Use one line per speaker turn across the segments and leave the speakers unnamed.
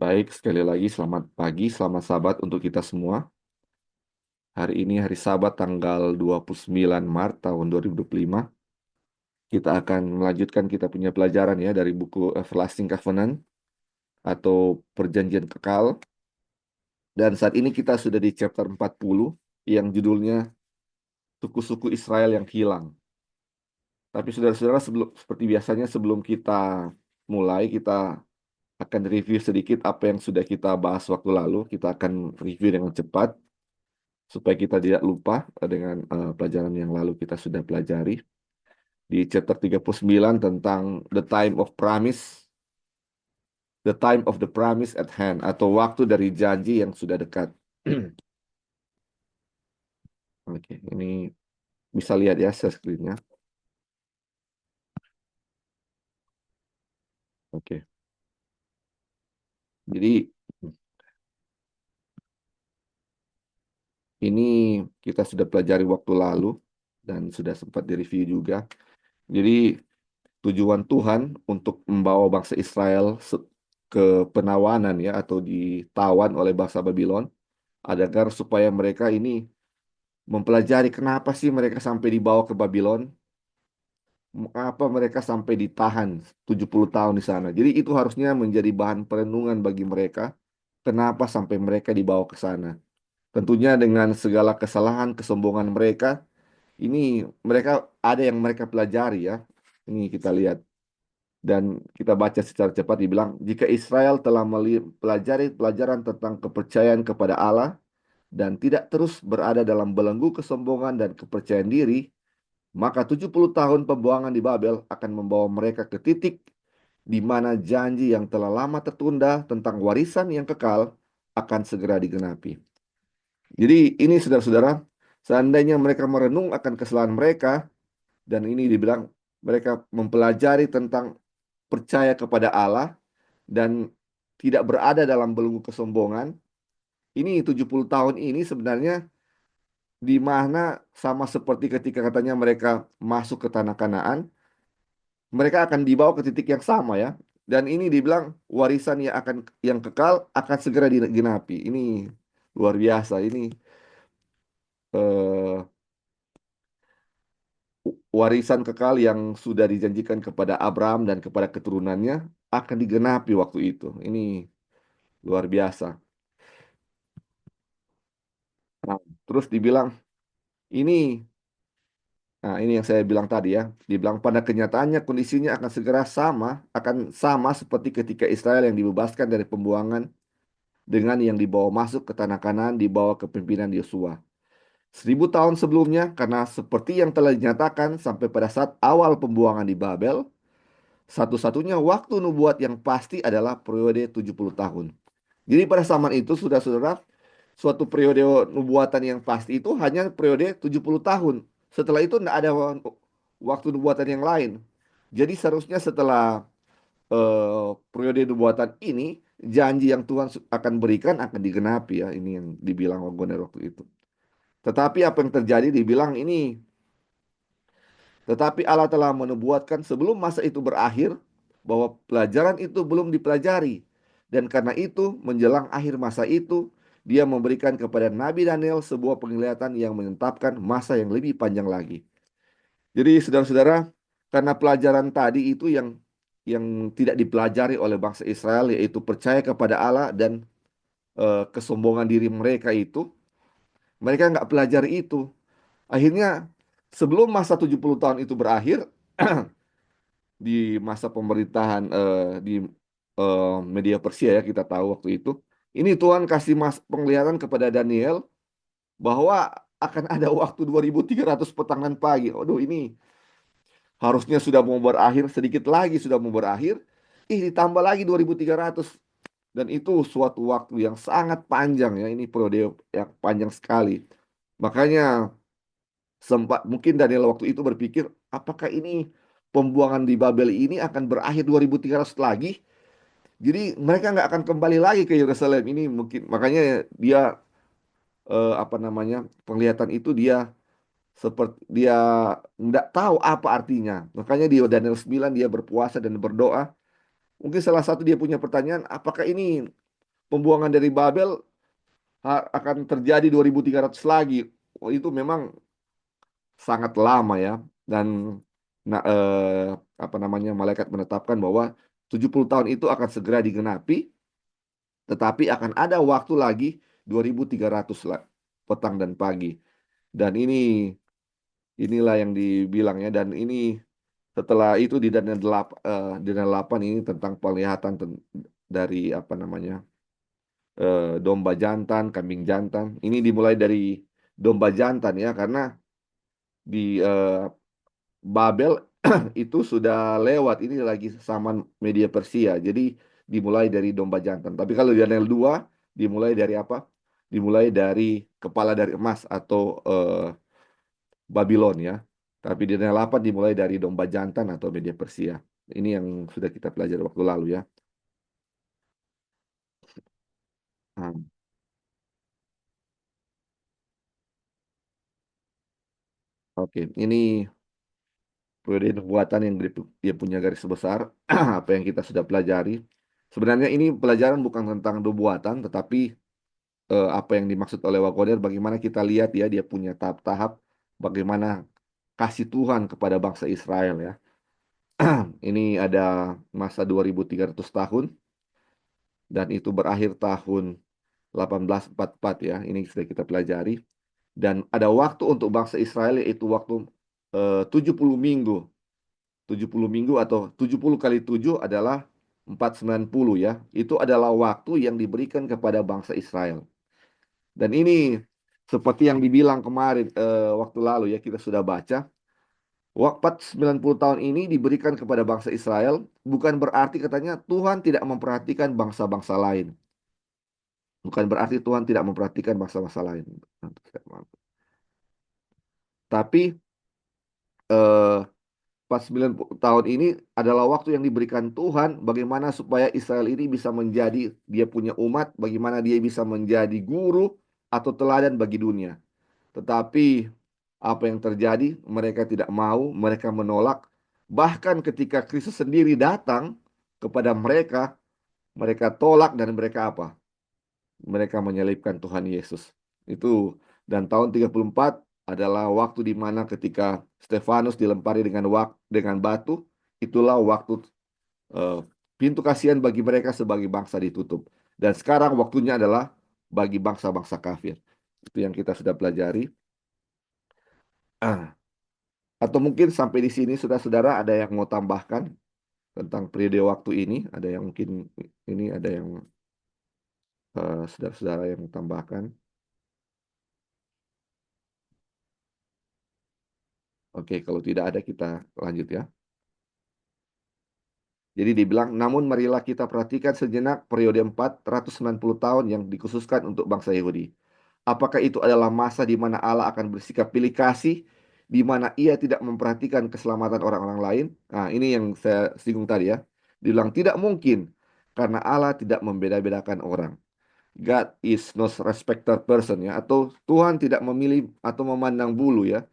Baik, sekali lagi selamat pagi, selamat Sabat untuk kita semua. Hari ini hari Sabat tanggal 29 Maret tahun 2025. Kita akan melanjutkan kita punya pelajaran ya dari buku Everlasting Covenant atau Perjanjian Kekal. Dan saat ini kita sudah di chapter 40 yang judulnya Suku-suku Israel yang hilang. Tapi saudara-saudara seperti biasanya sebelum kita mulai, kita akan review sedikit apa yang sudah kita bahas waktu lalu. Kita akan review dengan cepat supaya kita tidak lupa dengan pelajaran yang lalu kita sudah pelajari di chapter 39 tentang the time of the promise at hand atau waktu dari janji yang sudah dekat. Oke, ini bisa lihat ya share screen-nya. Oke. Jadi ini kita sudah pelajari waktu lalu dan sudah sempat direview juga. Jadi tujuan Tuhan untuk membawa bangsa Israel ke penawanan ya atau ditawan oleh bangsa Babylon agar supaya mereka ini mempelajari kenapa sih mereka sampai dibawa ke Babylon, apa mereka sampai ditahan 70 tahun di sana. Jadi itu harusnya menjadi bahan perenungan bagi mereka, kenapa sampai mereka dibawa ke sana. Tentunya dengan segala kesalahan, kesombongan mereka, ini mereka ada yang mereka pelajari ya. Ini kita lihat. Dan kita baca secara cepat dibilang, jika Israel telah mempelajari pelajaran tentang kepercayaan kepada Allah, dan tidak terus berada dalam belenggu kesombongan dan kepercayaan diri, maka 70 tahun pembuangan di Babel akan membawa mereka ke titik di mana janji yang telah lama tertunda tentang warisan yang kekal akan segera digenapi. Jadi ini saudara-saudara, seandainya mereka merenung akan kesalahan mereka, dan ini dibilang mereka mempelajari tentang percaya kepada Allah dan tidak berada dalam belenggu kesombongan, ini 70 tahun ini sebenarnya di mana sama seperti ketika katanya mereka masuk ke tanah Kanaan, mereka akan dibawa ke titik yang sama ya. Dan ini dibilang warisan yang kekal akan segera digenapi. Ini luar biasa. Ini eh, warisan kekal yang sudah dijanjikan kepada Abraham dan kepada keturunannya akan digenapi waktu itu. Ini luar biasa. Nah, terus dibilang ini Nah, ini yang saya bilang tadi ya. Dibilang pada kenyataannya kondisinya akan sama seperti ketika Israel yang dibebaskan dari pembuangan dengan yang dibawa masuk ke tanah Kanaan dibawa ke pimpinan Yosua. 1000 tahun sebelumnya, karena seperti yang telah dinyatakan sampai pada saat awal pembuangan di Babel, satu-satunya waktu nubuat yang pasti adalah periode 70 tahun. Jadi pada zaman itu, saudara-saudara, suatu periode nubuatan yang pasti itu hanya periode 70 tahun. Setelah itu tidak ada waktu nubuatan yang lain. Jadi seharusnya setelah periode nubuatan ini, janji yang Tuhan akan berikan akan digenapi ya. Ini yang dibilang Wagoner waktu itu. Tetapi apa yang terjadi dibilang ini, tetapi Allah telah menubuatkan sebelum masa itu berakhir bahwa pelajaran itu belum dipelajari. Dan karena itu, menjelang akhir masa itu, dia memberikan kepada Nabi Daniel sebuah penglihatan yang menetapkan masa yang lebih panjang lagi. Jadi saudara-saudara, karena pelajaran tadi itu yang tidak dipelajari oleh bangsa Israel, yaitu percaya kepada Allah dan kesombongan diri mereka itu, mereka nggak pelajari itu. Akhirnya sebelum masa 70 tahun itu berakhir, di masa pemerintahan di media Persia ya kita tahu waktu itu, ini Tuhan kasih penglihatan kepada Daniel bahwa akan ada waktu 2300 petangan pagi. Aduh, ini harusnya sudah mau berakhir, sedikit lagi sudah mau berakhir. Ditambah lagi 2300. Dan itu suatu waktu yang sangat panjang ya. Ini periode yang panjang sekali. Makanya sempat mungkin Daniel waktu itu berpikir, apakah ini pembuangan di Babel ini akan berakhir 2300 lagi? Jadi mereka nggak akan kembali lagi ke Yerusalem ini mungkin. Makanya dia apa namanya penglihatan itu dia nggak tahu apa artinya. Makanya di Daniel 9 dia berpuasa dan berdoa. Mungkin salah satu dia punya pertanyaan, apakah ini pembuangan dari Babel akan terjadi 2300 lagi. Oh, itu memang sangat lama ya. Dan nah, apa namanya, malaikat menetapkan bahwa 70 tahun itu akan segera digenapi, tetapi akan ada waktu lagi 2300 lah, petang dan pagi. Dan inilah yang dibilang ya. Dan ini setelah itu di Daniel 8, Daniel 8 ini tentang penglihatan dari apa namanya, domba jantan, kambing jantan. Ini dimulai dari domba jantan ya, karena di Babel itu sudah lewat. Ini lagi zaman media Persia. Jadi dimulai dari domba jantan. Tapi kalau di Daniel 2 dimulai dari apa? Dimulai dari kepala dari emas atau Babylon ya. Tapi di Daniel 8 dimulai dari domba jantan atau media Persia. Ini yang sudah kita pelajari waktu lalu ya. Nah, oke, ini periode nubuatan yang dia punya garis besar, apa yang kita sudah pelajari. Sebenarnya ini pelajaran bukan tentang nubuatan, tetapi apa yang dimaksud oleh Wagoner, bagaimana kita lihat ya, dia punya tahap-tahap, bagaimana kasih Tuhan kepada bangsa Israel ya. Ini ada masa 2300 tahun, dan itu berakhir tahun 1844 ya. Ini sudah kita pelajari. Dan ada waktu untuk bangsa Israel, yaitu waktu 70 minggu. 70 minggu atau 70 kali 7 adalah 490 ya. Itu adalah waktu yang diberikan kepada bangsa Israel. Dan ini seperti yang dibilang kemarin, waktu lalu ya, kita sudah baca. Waktu 90 tahun ini diberikan kepada bangsa Israel, bukan berarti katanya Tuhan tidak memperhatikan bangsa-bangsa lain. Bukan berarti Tuhan tidak memperhatikan bangsa-bangsa lain. Tapi eh, pas 90 tahun ini adalah waktu yang diberikan Tuhan bagaimana supaya Israel ini bisa menjadi, dia punya umat, bagaimana dia bisa menjadi guru atau teladan bagi dunia. Tetapi apa yang terjadi? Mereka tidak mau, mereka menolak. Bahkan ketika Kristus sendiri datang kepada mereka, mereka tolak dan mereka apa? Mereka menyelipkan Tuhan Yesus. Itu, dan tahun 34 adalah waktu di mana ketika Stefanus dilempari dengan batu, itulah waktu eh, pintu kasihan bagi mereka sebagai bangsa ditutup. Dan sekarang waktunya adalah bagi bangsa-bangsa kafir. Itu yang kita sudah pelajari. Ah, atau mungkin sampai di sini saudara-saudara ada yang mau tambahkan tentang periode waktu ini? Ada yang mungkin ini ada yang saudara-saudara yang mau tambahkan? Oke, kalau tidak ada kita lanjut ya. Jadi dibilang, namun marilah kita perhatikan sejenak periode 490 tahun yang dikhususkan untuk bangsa Yahudi. Apakah itu adalah masa di mana Allah akan bersikap pilih kasih, di mana ia tidak memperhatikan keselamatan orang-orang lain? Nah, ini yang saya singgung tadi ya. Dibilang tidak mungkin, karena Allah tidak membeda-bedakan orang. God is no respecter person ya, atau Tuhan tidak memilih atau memandang bulu ya.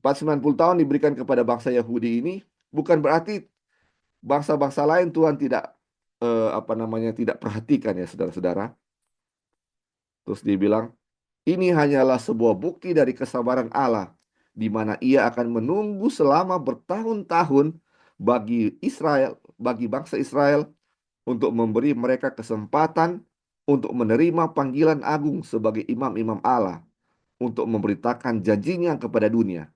490 tahun diberikan kepada bangsa Yahudi ini bukan berarti bangsa-bangsa lain Tuhan tidak apa namanya, tidak perhatikan ya saudara-saudara. Terus dibilang, ini hanyalah sebuah bukti dari kesabaran Allah di mana Ia akan menunggu selama bertahun-tahun bagi Israel, bagi bangsa Israel, untuk memberi mereka kesempatan untuk menerima panggilan agung sebagai imam-imam Allah, untuk memberitakan janjinya kepada dunia.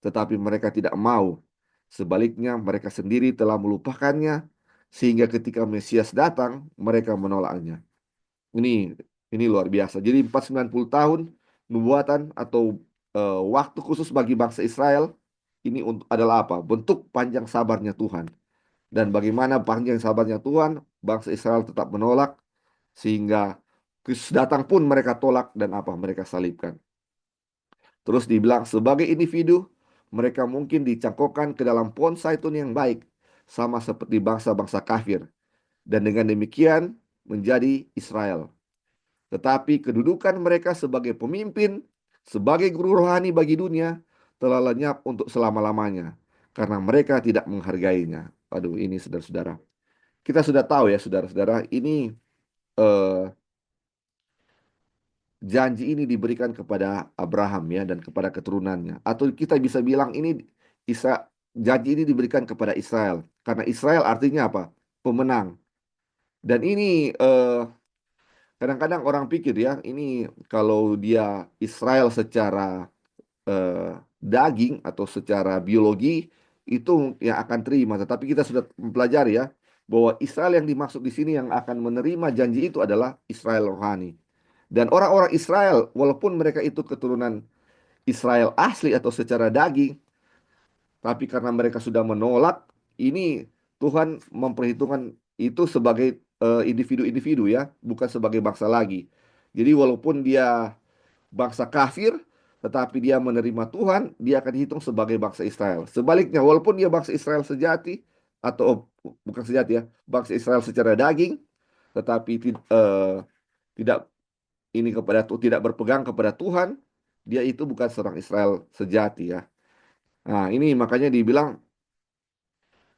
Tetapi mereka tidak mau. Sebaliknya, mereka sendiri telah melupakannya, sehingga ketika Mesias datang, mereka menolaknya. Ini ini luar biasa. Jadi 490 tahun nubuatan atau waktu khusus bagi bangsa Israel ini adalah apa? Bentuk panjang sabarnya Tuhan. Dan bagaimana panjang sabarnya Tuhan, bangsa Israel tetap menolak sehingga Kristus datang pun mereka tolak dan apa? Mereka salibkan. Terus dibilang sebagai individu, mereka mungkin dicangkokkan ke dalam pohon zaitun yang baik, sama seperti bangsa-bangsa kafir. Dan dengan demikian menjadi Israel. Tetapi kedudukan mereka sebagai pemimpin, sebagai guru rohani bagi dunia, telah lenyap untuk selama-lamanya. Karena mereka tidak menghargainya. Aduh, ini saudara-saudara. Kita sudah tahu ya saudara-saudara, ini eh, janji ini diberikan kepada Abraham ya dan kepada keturunannya. Atau kita bisa bilang ini janji ini diberikan kepada Israel. Karena Israel artinya apa? Pemenang. Dan ini kadang-kadang orang pikir ya, ini kalau dia Israel secara daging atau secara biologi itu yang akan terima. Tetapi kita sudah mempelajari ya bahwa Israel yang dimaksud di sini yang akan menerima janji itu adalah Israel rohani. Dan orang-orang Israel, walaupun mereka itu keturunan Israel asli atau secara daging, tapi karena mereka sudah menolak, ini Tuhan memperhitungkan itu sebagai individu-individu ya, bukan sebagai bangsa lagi. Jadi walaupun dia bangsa kafir, tetapi dia menerima Tuhan, dia akan dihitung sebagai bangsa Israel. Sebaliknya, walaupun dia bangsa Israel sejati, atau bukan sejati ya, bangsa Israel secara daging, tetapi tidak ini kepada tidak berpegang kepada Tuhan, dia itu bukan seorang Israel sejati ya. Nah, ini makanya dibilang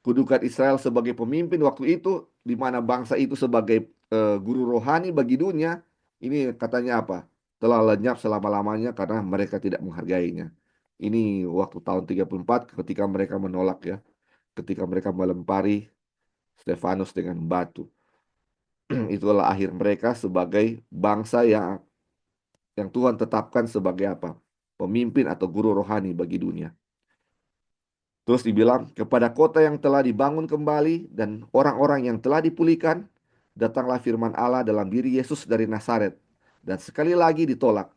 kedudukan Israel sebagai pemimpin waktu itu, di mana bangsa itu sebagai guru rohani bagi dunia, ini katanya apa? Telah lenyap selama-lamanya karena mereka tidak menghargainya. Ini waktu tahun 34 ketika mereka menolak ya, ketika mereka melempari Stefanus dengan batu. Itulah akhir mereka sebagai bangsa yang Tuhan tetapkan sebagai apa? Pemimpin atau guru rohani bagi dunia. Terus dibilang, kepada kota yang telah dibangun kembali dan orang-orang yang telah dipulihkan, datanglah firman Allah dalam diri Yesus dari Nazaret. Dan sekali lagi ditolak.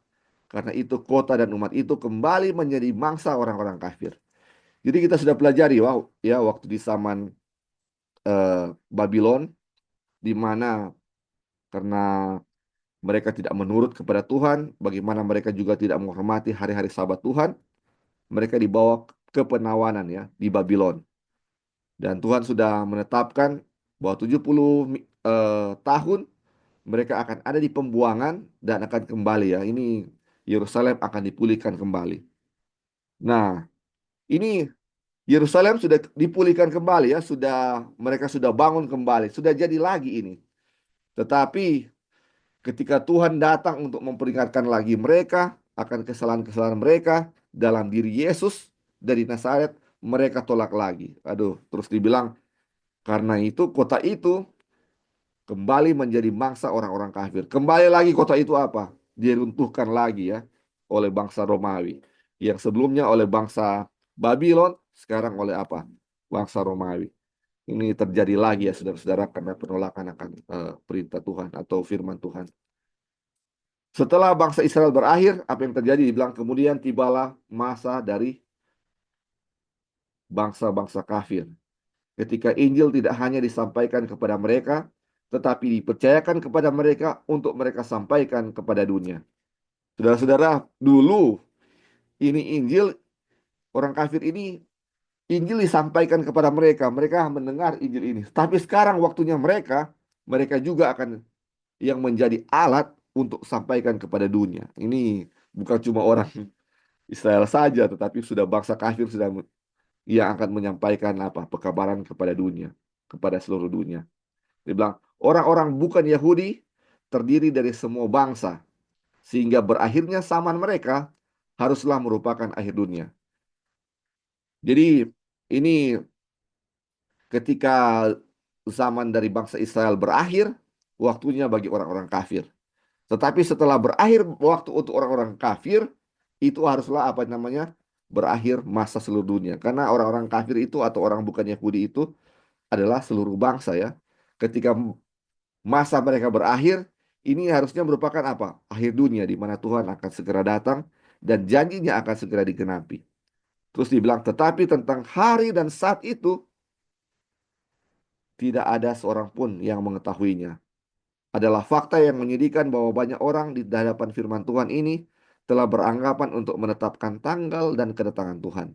Karena itu kota dan umat itu kembali menjadi mangsa orang-orang kafir. Jadi kita sudah pelajari, wow, ya waktu di zaman Babylon, di mana karena mereka tidak menurut kepada Tuhan, bagaimana mereka juga tidak menghormati hari-hari Sabat Tuhan, mereka dibawa ke penawanan ya di Babylon. Dan Tuhan sudah menetapkan bahwa 70 tahun mereka akan ada di pembuangan dan akan kembali ya. Ini Yerusalem akan dipulihkan kembali. Nah, ini Yerusalem sudah dipulihkan kembali ya, mereka sudah bangun kembali, sudah jadi lagi ini. Tetapi ketika Tuhan datang untuk memperingatkan lagi mereka akan kesalahan-kesalahan mereka dalam diri Yesus dari Nazaret, mereka tolak lagi. Aduh, terus dibilang karena itu kota itu kembali menjadi mangsa orang-orang kafir. Kembali lagi kota itu apa? Diruntuhkan lagi ya oleh bangsa Romawi. Yang sebelumnya oleh bangsa Babylon, sekarang oleh apa? Bangsa Romawi. Ini terjadi lagi ya saudara-saudara karena penolakan akan perintah Tuhan atau firman Tuhan. Setelah bangsa Israel berakhir, apa yang terjadi? Dibilang kemudian tibalah masa dari bangsa-bangsa kafir. Ketika Injil tidak hanya disampaikan kepada mereka, tetapi dipercayakan kepada mereka untuk mereka sampaikan kepada dunia. Saudara-saudara, dulu ini Injil, orang kafir ini, Injil disampaikan kepada mereka. Mereka mendengar Injil ini. Tapi sekarang waktunya mereka juga akan yang menjadi alat untuk sampaikan kepada dunia. Ini bukan cuma orang Israel saja, tetapi sudah bangsa kafir sudah yang akan menyampaikan apa pekabaran kepada dunia, kepada seluruh dunia. Dia bilang, orang-orang bukan Yahudi terdiri dari semua bangsa, sehingga berakhirnya zaman mereka haruslah merupakan akhir dunia. Jadi ini ketika zaman dari bangsa Israel berakhir, waktunya bagi orang-orang kafir. Tetapi setelah berakhir waktu untuk orang-orang kafir, itu haruslah apa namanya? Berakhir masa seluruh dunia. Karena orang-orang kafir itu atau orang bukan Yahudi itu adalah seluruh bangsa ya. Ketika masa mereka berakhir, ini harusnya merupakan apa? Akhir dunia di mana Tuhan akan segera datang dan janjinya akan segera digenapi. Terus dibilang, tetapi tentang hari dan saat itu tidak ada seorang pun yang mengetahuinya. Adalah fakta yang menyedihkan bahwa banyak orang di hadapan firman Tuhan ini telah beranggapan untuk menetapkan tanggal dan kedatangan Tuhan.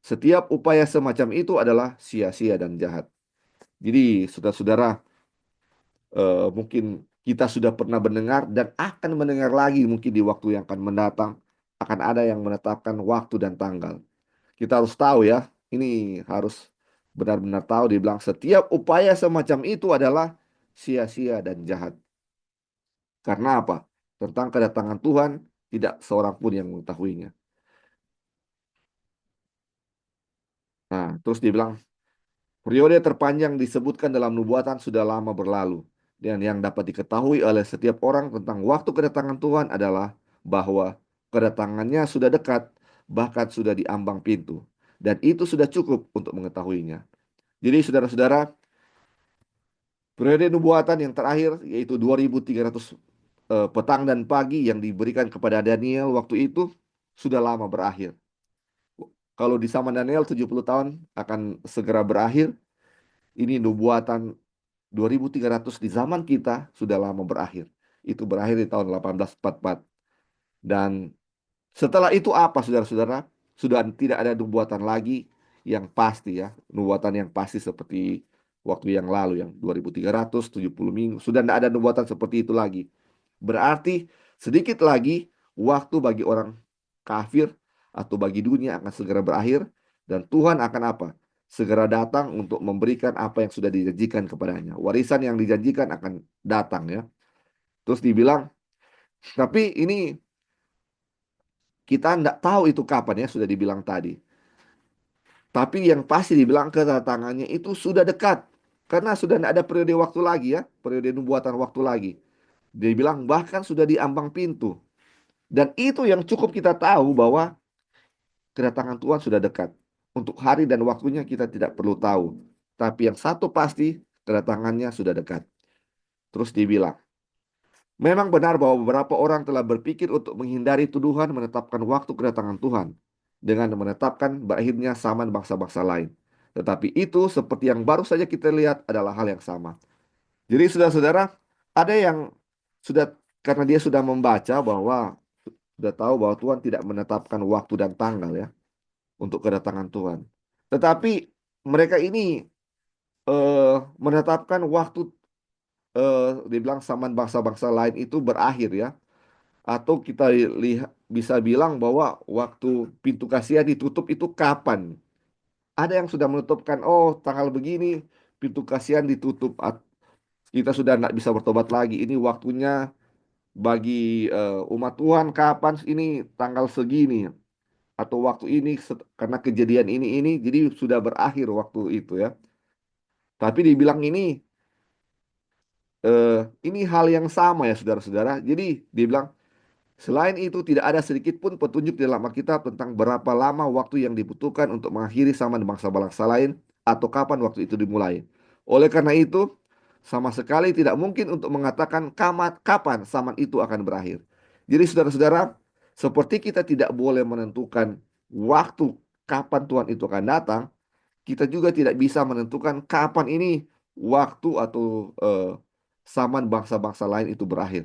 Setiap upaya semacam itu adalah sia-sia dan jahat. Jadi, saudara-saudara, mungkin kita sudah pernah mendengar dan akan mendengar lagi mungkin di waktu yang akan mendatang akan ada yang menetapkan waktu dan tanggal. Kita harus tahu ya, ini harus benar-benar tahu dibilang setiap upaya semacam itu adalah sia-sia dan jahat. Karena apa? Tentang kedatangan Tuhan, tidak seorang pun yang mengetahuinya. Nah, terus dia bilang, periode terpanjang disebutkan dalam nubuatan sudah lama berlalu. Dan yang dapat diketahui oleh setiap orang tentang waktu kedatangan Tuhan adalah bahwa kedatangannya sudah dekat, bahkan sudah di ambang pintu. Dan itu sudah cukup untuk mengetahuinya. Jadi saudara-saudara, periode nubuatan yang terakhir yaitu 2300 petang dan pagi yang diberikan kepada Daniel waktu itu sudah lama berakhir. Kalau di zaman Daniel 70 tahun akan segera berakhir, ini nubuatan 2300 di zaman kita sudah lama berakhir. Itu berakhir di tahun 1844. Dan setelah itu apa saudara-saudara? Sudah tidak ada nubuatan lagi yang pasti ya. Nubuatan yang pasti seperti waktu yang lalu yang 2370 minggu. Sudah tidak ada nubuatan seperti itu lagi. Berarti sedikit lagi waktu bagi orang kafir atau bagi dunia akan segera berakhir dan Tuhan akan apa? Segera datang untuk memberikan apa yang sudah dijanjikan kepadanya. Warisan yang dijanjikan akan datang ya. Terus dibilang, tapi ini kita tidak tahu itu kapan ya, sudah dibilang tadi. Tapi yang pasti dibilang kedatangannya itu sudah dekat. Karena sudah tidak ada periode waktu lagi ya, periode nubuatan waktu lagi. Dia bilang bahkan sudah di ambang pintu. Dan itu yang cukup kita tahu bahwa kedatangan Tuhan sudah dekat. Untuk hari dan waktunya kita tidak perlu tahu. Tapi yang satu pasti kedatangannya sudah dekat. Terus dibilang, memang benar bahwa beberapa orang telah berpikir untuk menghindari tuduhan menetapkan waktu kedatangan Tuhan dengan menetapkan berakhirnya zaman bangsa-bangsa lain. Tetapi itu seperti yang baru saja kita lihat adalah hal yang sama. Jadi saudara-saudara, ada yang sudah karena dia sudah membaca bahwa sudah tahu bahwa Tuhan tidak menetapkan waktu dan tanggal ya untuk kedatangan Tuhan. Tetapi mereka ini menetapkan waktu dibilang zaman bangsa-bangsa lain itu berakhir ya. Atau kita lihat bisa bilang bahwa waktu pintu kasihan ditutup itu kapan? Ada yang sudah menutupkan, oh tanggal begini pintu kasihan ditutup. Kita sudah tidak bisa bertobat lagi. Ini waktunya bagi umat Tuhan kapan? Ini tanggal segini atau waktu ini karena kejadian ini jadi sudah berakhir waktu itu ya. Tapi dibilang ini hal yang sama ya saudara-saudara. Jadi dibilang selain itu tidak ada sedikit pun petunjuk di dalam Alkitab tentang berapa lama waktu yang dibutuhkan untuk mengakhiri zaman bangsa-bangsa lain atau kapan waktu itu dimulai. Oleh karena itu sama sekali tidak mungkin untuk mengatakan kapan zaman itu akan berakhir. Jadi saudara-saudara, seperti kita tidak boleh menentukan waktu kapan Tuhan itu akan datang, kita juga tidak bisa menentukan kapan ini waktu atau zaman bangsa-bangsa lain itu berakhir.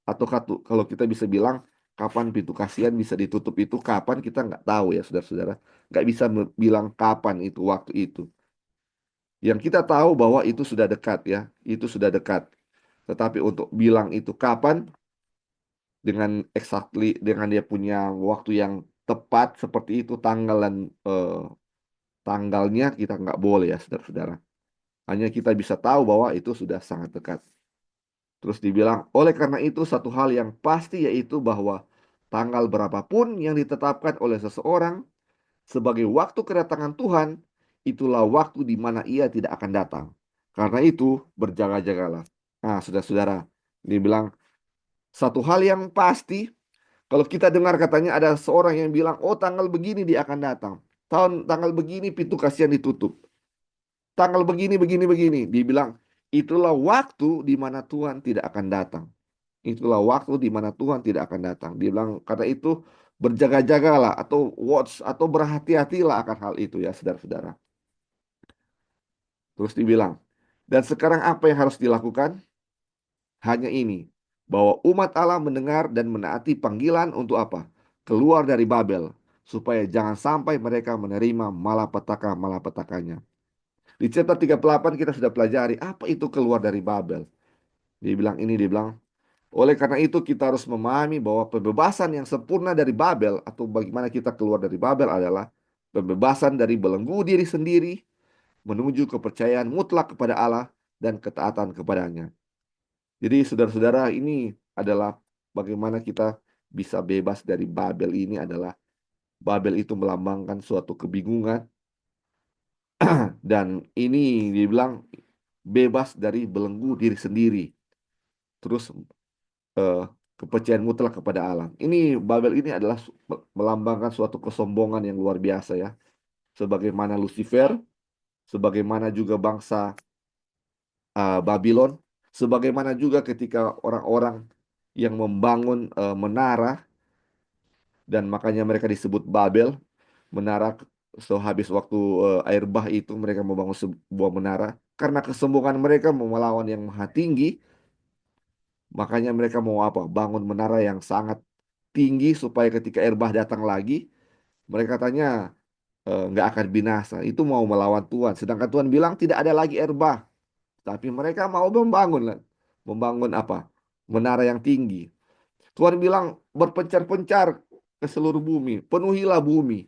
Atau kalau kita bisa bilang kapan pintu kasihan bisa ditutup itu kapan kita nggak tahu ya saudara-saudara. Nggak bisa bilang kapan itu waktu itu. Yang kita tahu bahwa itu sudah dekat ya, itu sudah dekat. Tetapi untuk bilang itu kapan dengan dengan dia punya waktu yang tepat seperti itu tanggal dan tanggalnya kita nggak boleh ya saudara-saudara. Hanya kita bisa tahu bahwa itu sudah sangat dekat. Terus dibilang, oleh karena itu satu hal yang pasti yaitu bahwa tanggal berapapun yang ditetapkan oleh seseorang sebagai waktu kedatangan Tuhan, itulah waktu di mana ia tidak akan datang. Karena itu berjaga-jagalah. Nah, saudara-saudara, dibilang satu hal yang pasti, kalau kita dengar katanya ada seorang yang bilang, oh tanggal begini dia akan datang. Tanggal begini pintu kasihan ditutup. Tanggal begini, begini, begini. Dibilang, itulah waktu di mana Tuhan tidak akan datang. Itulah waktu di mana Tuhan tidak akan datang. Dia bilang, karena itu berjaga-jagalah atau watch atau berhati-hatilah akan hal itu ya saudara-saudara. Terus dibilang, dan sekarang apa yang harus dilakukan? Hanya ini, bahwa umat Allah mendengar dan menaati panggilan untuk apa? Keluar dari Babel, supaya jangan sampai mereka menerima malapetaka-malapetakanya. Di chapter 38 kita sudah pelajari apa itu keluar dari Babel. Dia bilang, oleh karena itu kita harus memahami bahwa pembebasan yang sempurna dari Babel atau bagaimana kita keluar dari Babel adalah pembebasan dari belenggu diri sendiri menuju kepercayaan mutlak kepada Allah dan ketaatan kepadanya. Jadi saudara-saudara ini adalah bagaimana kita bisa bebas dari Babel ini adalah Babel itu melambangkan suatu kebingungan dan ini dibilang bebas dari belenggu diri sendiri. Terus eh, kepercayaan mutlak kepada alam. Ini Babel ini adalah melambangkan suatu kesombongan yang luar biasa ya. Sebagaimana Lucifer, sebagaimana juga bangsa Babylon, sebagaimana juga ketika orang-orang yang membangun menara dan makanya mereka disebut Babel, menara sehabis waktu air bah itu mereka membangun sebuah menara karena kesombongan mereka mau melawan yang maha tinggi, makanya mereka mau apa? Bangun menara yang sangat tinggi supaya ketika air bah datang lagi, mereka katanya nggak akan binasa. Itu mau melawan Tuhan. Sedangkan Tuhan bilang tidak ada lagi air bah. Tapi mereka mau membangun, membangun apa? Menara yang tinggi. Tuhan bilang berpencar-pencar ke seluruh bumi, penuhilah bumi.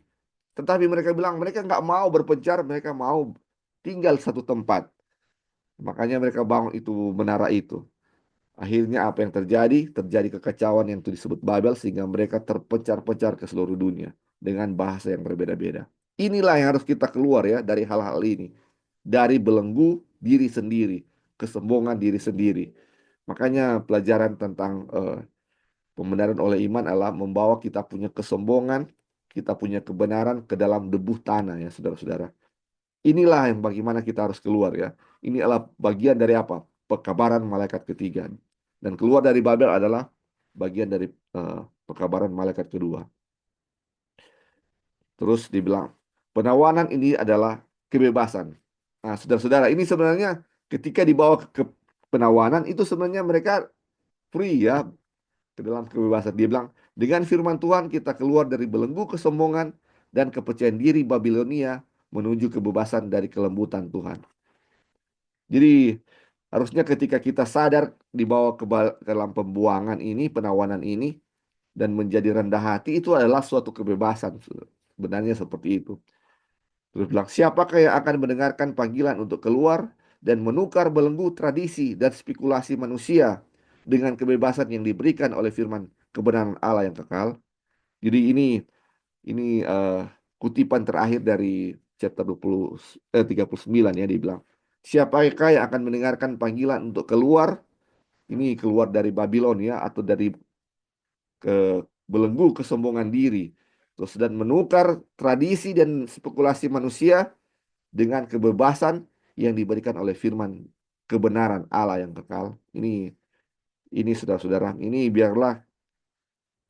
Tetapi mereka bilang mereka nggak mau berpencar, mereka mau tinggal satu tempat. Makanya mereka bangun itu menara itu. Akhirnya apa yang terjadi? Terjadi kekacauan yang itu disebut Babel sehingga mereka terpencar-pencar ke seluruh dunia dengan bahasa yang berbeda-beda. Inilah yang harus kita keluar ya dari hal-hal ini. Dari belenggu diri sendiri, kesombongan diri sendiri. Makanya pelajaran tentang pembenaran oleh iman adalah membawa kita punya kesombongan, kita punya kebenaran ke dalam debu tanah ya saudara-saudara. Inilah yang bagaimana kita harus keluar ya. Ini adalah bagian dari apa? Pekabaran malaikat ketiga. Dan keluar dari Babel adalah bagian dari pekabaran malaikat kedua. Terus dibilang, penawanan ini adalah kebebasan. Nah, saudara-saudara, ini sebenarnya ketika dibawa ke penawanan, itu sebenarnya mereka free ya, ke dalam kebebasan. Dia bilang, dengan firman Tuhan kita keluar dari belenggu kesombongan dan kepercayaan diri Babilonia menuju kebebasan dari kelembutan Tuhan. Jadi harusnya ketika kita sadar dibawa ke dalam pembuangan ini, penawanan ini, dan menjadi rendah hati, itu adalah suatu kebebasan. Sebenarnya seperti itu. Terus bilang, siapakah yang akan mendengarkan panggilan untuk keluar dan menukar belenggu tradisi dan spekulasi manusia dengan kebebasan yang diberikan oleh firman kebenaran Allah yang kekal. Jadi ini kutipan terakhir dari chapter 39 ya dibilang. Siapakah yang akan mendengarkan panggilan untuk keluar? Ini keluar dari Babylon ya atau dari ke belenggu kesombongan diri. Terus dan menukar tradisi dan spekulasi manusia dengan kebebasan yang diberikan oleh firman kebenaran Allah yang kekal. Ini saudara-saudara, ini biarlah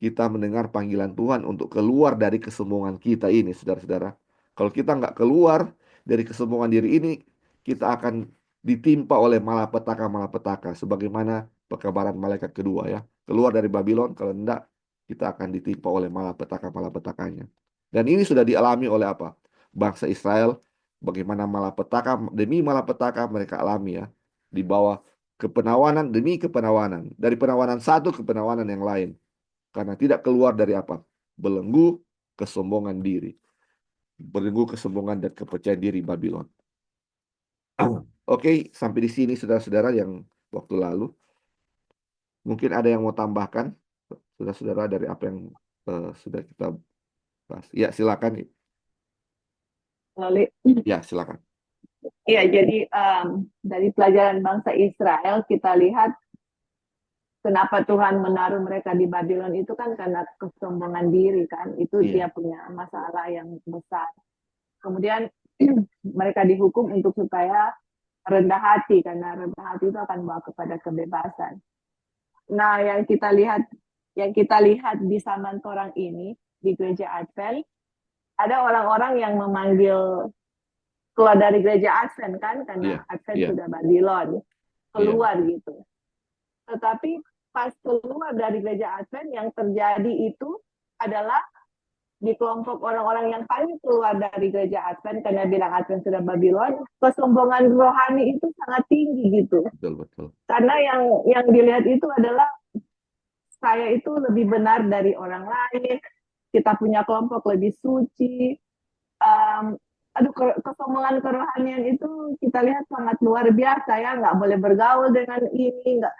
kita mendengar panggilan Tuhan untuk keluar dari kesombongan kita ini, saudara-saudara. Kalau kita nggak keluar dari kesombongan diri ini, kita akan ditimpa oleh malapetaka-malapetaka, sebagaimana pekabaran malaikat kedua ya. Keluar dari Babylon, kalau enggak, kita akan ditimpa oleh malapetaka-malapetakanya. Dan ini sudah dialami oleh apa? Bangsa Israel, bagaimana malapetaka demi malapetaka mereka alami ya. Di bawah kepenawanan demi kepenawanan. Dari penawanan satu ke penawanan yang lain karena tidak keluar dari apa? Belenggu kesombongan diri. Belenggu kesombongan dan kepercayaan diri Babylon. Oke, sampai di sini saudara-saudara yang waktu lalu. Mungkin ada yang mau tambahkan, saudara-saudara dari apa yang sudah kita bahas. Ya, silakan.
Lalu,
Ya, silakan.
ya jadi dari pelajaran bangsa Israel kita lihat kenapa Tuhan menaruh mereka di Babylon itu kan karena kesombongan diri kan. Itu
Iya,
dia punya masalah yang besar. Kemudian mereka dihukum untuk supaya rendah hati karena rendah hati itu akan bawa kepada kebebasan. Nah, yang kita lihat di zaman torang ini di gereja Advent ada orang-orang yang memanggil keluar dari gereja Advent kan
iya,
karena Advent
iya,
sudah Babylon
iya,
keluar gitu. Tetapi pas keluar dari gereja Advent yang terjadi itu adalah di kelompok orang-orang yang paling keluar dari gereja Advent karena bilang Advent sudah Babylon, kesombongan rohani itu sangat tinggi gitu.
betul, betul.
Karena yang dilihat itu adalah saya itu lebih benar dari orang lain, kita punya kelompok lebih suci. Um, aduh, kesombongan kerohanian itu kita lihat sangat luar biasa ya, nggak boleh bergaul dengan ini, nggak.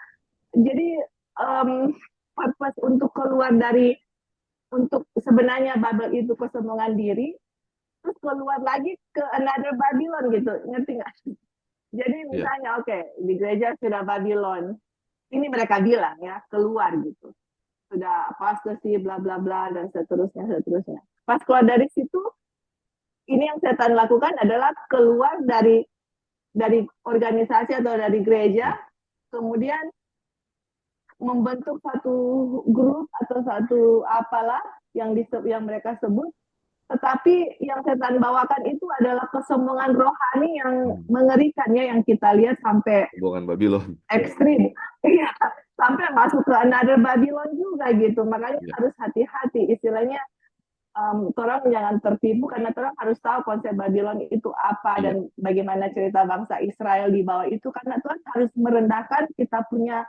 Jadi um, purpose untuk keluar dari, untuk sebenarnya Babel itu kesombongan diri, terus keluar lagi ke another Babylon gitu, ngerti nggak? Jadi
Iya,
misalnya oke, okay, di gereja sudah Babylon, ini mereka bilang ya keluar gitu, sudah apostasy bla bla bla dan seterusnya seterusnya. Pas keluar dari situ, ini yang setan lakukan adalah keluar dari organisasi atau dari gereja,
iya,
kemudian membentuk satu grup atau satu apalah yang mereka sebut, tetapi yang setan bawakan itu adalah kesombongan rohani yang
hmm.
mengerikan ya, yang kita lihat sampai
Hubungan Babylon.
ekstrim. Iya, sampai masuk ke another Babylon juga gitu. Makanya
Iya,
harus hati-hati. Istilahnya orang jangan tertipu, karena orang harus tahu konsep Babylon itu apa
iya,
dan bagaimana cerita bangsa Israel di bawah itu, karena Tuhan harus merendahkan kita punya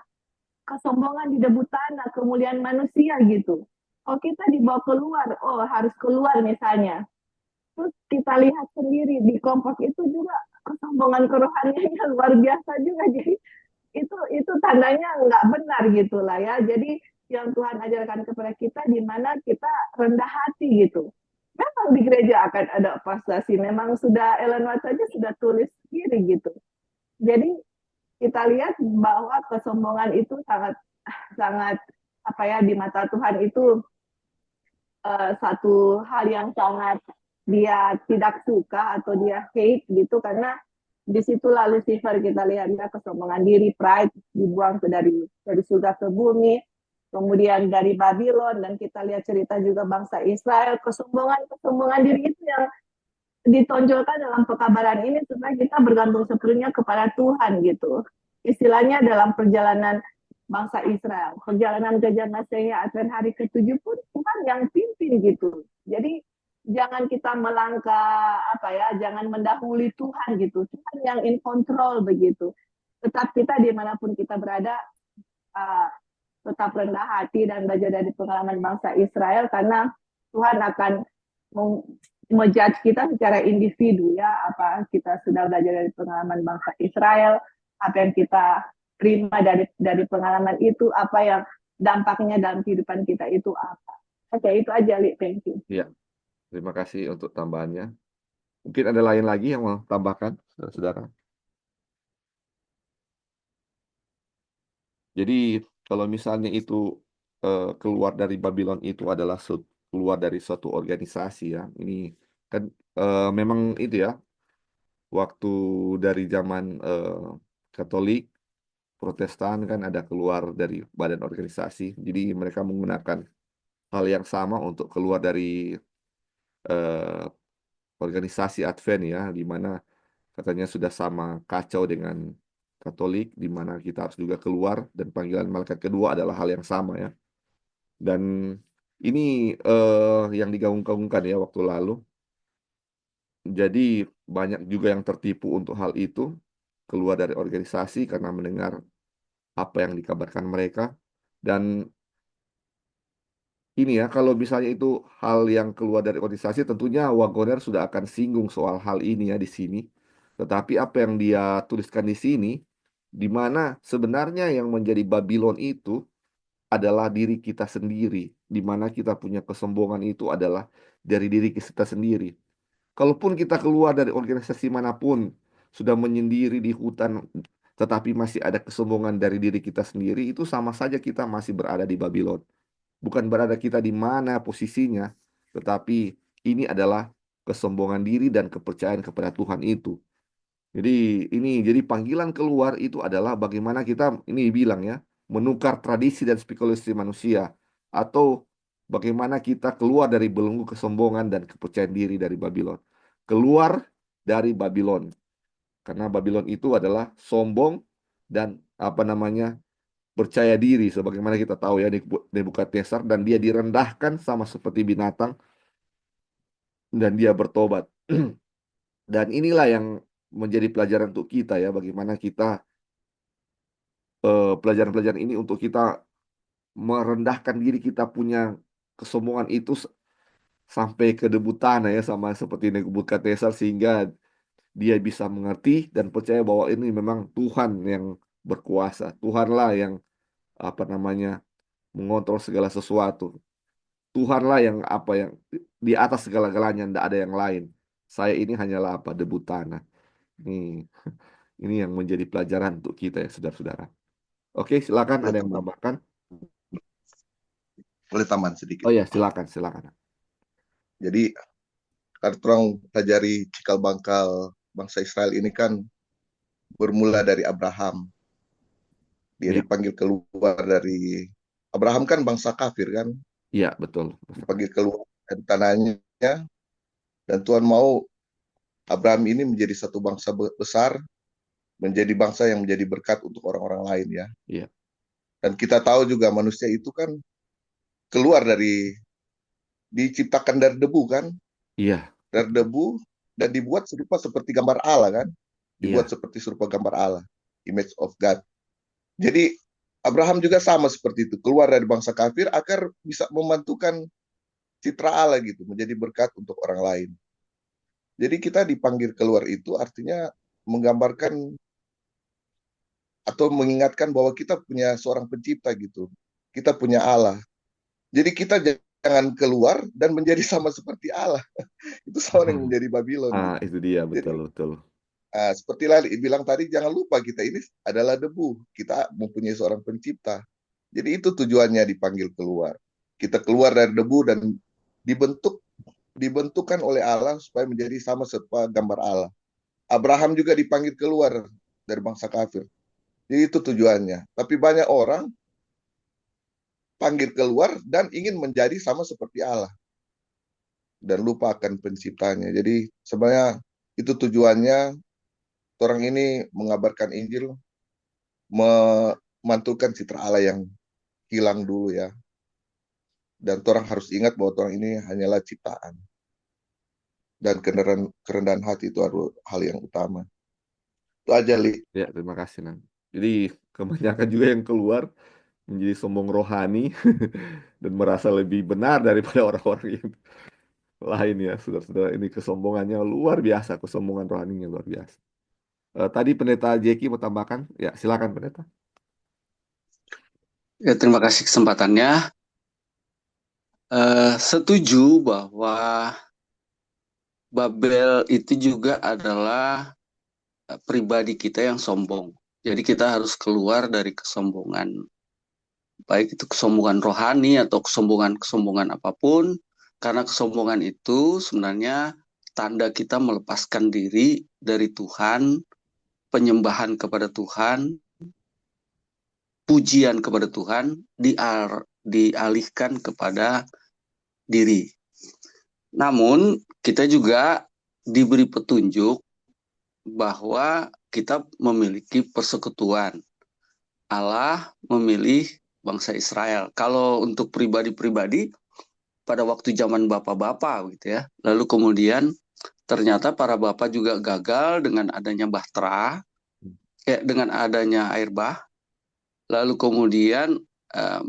kesombongan di debu tanah, kemuliaan manusia gitu. Kalau kita dibawa keluar, oh harus keluar misalnya. Terus kita lihat sendiri di kelompok itu juga kesombongan kerohaniannya luar biasa juga. Jadi itu tandanya nggak benar gitulah ya. Jadi yang Tuhan ajarkan kepada kita di mana kita rendah hati gitu. Memang di gereja akan ada apostasi. Memang sudah Ellen White saja sudah tulis sendiri gitu. Jadi kita lihat bahwa kesombongan itu sangat sangat apa ya, di mata Tuhan itu satu hal yang sangat dia tidak suka atau dia hate gitu, karena disitulah Lucifer kita lihat ya, kesombongan diri, pride dibuang dari surga ke bumi, kemudian dari Babylon, dan kita lihat cerita juga bangsa Israel, kesombongan diri itu yang ditonjolkan dalam pekabaran ini supaya kita bergantung sepenuhnya kepada Tuhan gitu. Istilahnya dalam perjalanan bangsa Israel, perjalanan gajah Masehi Advent hari ke-7 pun Tuhan yang pimpin gitu. Jadi jangan kita melangkah apa ya, jangan mendahului Tuhan gitu. Tuhan yang in control begitu. Tetap kita dimanapun kita berada, uh, tetap rendah hati dan belajar dari pengalaman bangsa Israel, karena Tuhan akan menjudge kita secara individu ya, apa kita sudah belajar dari pengalaman bangsa Israel, apa yang kita terima dari pengalaman itu, apa yang dampaknya dalam kehidupan kita itu apa. Oke, itu aja Li, thank you.
iya. Terima kasih untuk tambahannya. Mungkin ada lain lagi yang mau tambahkan, saudara-saudara. Jadi kalau misalnya itu keluar dari Babylon itu adalah keluar dari suatu organisasi ya. Ini kan memang itu ya, waktu dari zaman Katolik, Protestan kan ada keluar dari badan organisasi. Jadi mereka menggunakan hal yang sama untuk keluar dari eh, organisasi Advent ya, di mana katanya sudah sama kacau dengan Katolik, di mana kita harus juga keluar dan panggilan malaikat kedua adalah hal yang sama ya. Dan ini yang digaung-gaungkan ya waktu lalu. Jadi banyak juga yang tertipu untuk hal itu, keluar dari organisasi karena mendengar apa yang dikabarkan mereka. Dan ini ya, kalau misalnya itu hal yang keluar dari organisasi, tentunya Wagoner sudah akan singgung soal hal ini ya di sini. Tetapi apa yang dia tuliskan di sini, di mana sebenarnya yang menjadi Babylon itu adalah diri kita sendiri, di mana kita punya kesombongan itu adalah dari diri kita sendiri. Kalaupun kita keluar dari organisasi manapun, sudah menyendiri di hutan, tetapi masih ada kesombongan dari diri kita sendiri, itu sama saja kita masih berada di Babylon. Bukan berada kita di mana posisinya, tetapi ini adalah kesombongan diri dan kepercayaan kepada Tuhan itu. Jadi jadi panggilan keluar itu adalah bagaimana kita ini bilang ya, menukar tradisi dan spekulasi manusia, atau bagaimana kita keluar dari belenggu kesombongan dan kepercayaan diri dari Babylon. Keluar dari Babylon. Karena Babylon itu adalah sombong dan apa namanya? Percaya diri sebagaimana kita tahu ya, Nebukadnezar, dan dia direndahkan sama seperti binatang dan dia bertobat. Dan inilah yang menjadi pelajaran untuk kita ya, bagaimana kita pelajaran-pelajaran ini untuk kita merendahkan diri, kita punya kesombongan itu sampai ke debu tanah ya, sama seperti Nebukadnezar, sehingga dia bisa mengerti dan percaya bahwa ini memang Tuhan yang berkuasa. Tuhanlah yang apa namanya, mengontrol segala sesuatu. Tuhanlah yang apa yang di atas segala-galanya, tidak ada yang lain. Saya ini hanyalah apa, debu tanah. Ini yang menjadi pelajaran untuk kita ya, saudara-saudara. Oke, silakan
Boleh
ada yang
tambahan,
menambahkan.
boleh tambahan sedikit.
Oh ya, silakan, silakan.
Jadi kalau orang pelajari cikal bakal bangsa Israel ini kan bermula dari Abraham. Dia
Iya,
dipanggil keluar dari Abraham kan bangsa kafir kan,
iya betul.
dipanggil keluar dari tanahnya dan Tuhan mau Abraham ini menjadi satu bangsa besar, menjadi bangsa yang menjadi berkat untuk orang-orang lain ya.
Iya,
Dan kita tahu juga manusia itu kan keluar dari diciptakan dari debu kan,
iya,
dari
betul.
debu dan dibuat serupa seperti gambar Allah kan, dibuat
Iya,
seperti serupa gambar Allah, image of God. Jadi Abraham juga sama seperti itu, keluar dari bangsa kafir agar bisa membantukan citra Allah gitu, menjadi berkat untuk orang lain. Jadi kita dipanggil keluar itu artinya menggambarkan atau mengingatkan bahwa kita punya seorang pencipta gitu. Kita punya Allah. Jadi kita jangan keluar dan menjadi sama seperti Allah. Itu sama yang menjadi Babylon gitu.
itu dia,
Jadi
betul, betul.
seperti Lali bilang tadi, jangan lupa kita ini adalah debu. Kita mempunyai seorang pencipta. Jadi itu tujuannya dipanggil keluar. Kita keluar dari debu dan dibentukkan oleh Allah supaya menjadi sama serupa gambar Allah. Abraham juga dipanggil keluar dari bangsa kafir. Jadi itu tujuannya. Tapi banyak orang panggil keluar dan ingin menjadi sama seperti Allah dan lupa akan penciptanya. Jadi sebenarnya itu tujuannya, orang ini mengabarkan Injil, memantulkan citra Allah yang hilang dulu ya. Dan orang harus ingat bahwa orang ini hanyalah ciptaan. Dan kerendahan hati itu adalah hal yang utama. Itu aja, Li.
Ya, terima kasih, Nan. Jadi, kebanyakan juga yang keluar menjadi sombong rohani dan merasa lebih benar daripada orang-orang yang lain ya, saudara-saudara. Ini kesombongannya luar biasa, kesombongan rohaninya luar biasa. Tadi Pendeta Jeki mau tambahkan? Ya, silakan Pendeta.
Ya, terima kasih kesempatannya. Setuju bahwa Babel itu juga adalah pribadi kita yang sombong. Jadi kita harus keluar dari kesombongan, baik itu kesombongan rohani atau kesombongan apapun, karena kesombongan itu sebenarnya tanda kita melepaskan diri dari Tuhan, penyembahan kepada Tuhan, pujian kepada Tuhan, dialihkan kepada diri. Namun kita juga diberi petunjuk bahwa kita memiliki persekutuan. Allah memilih bangsa Israel. Kalau untuk pribadi-pribadi, pada waktu zaman bapak-bapak gitu ya. Lalu kemudian ternyata para bapak juga gagal dengan adanya bahtera, dengan adanya air bah. Lalu kemudian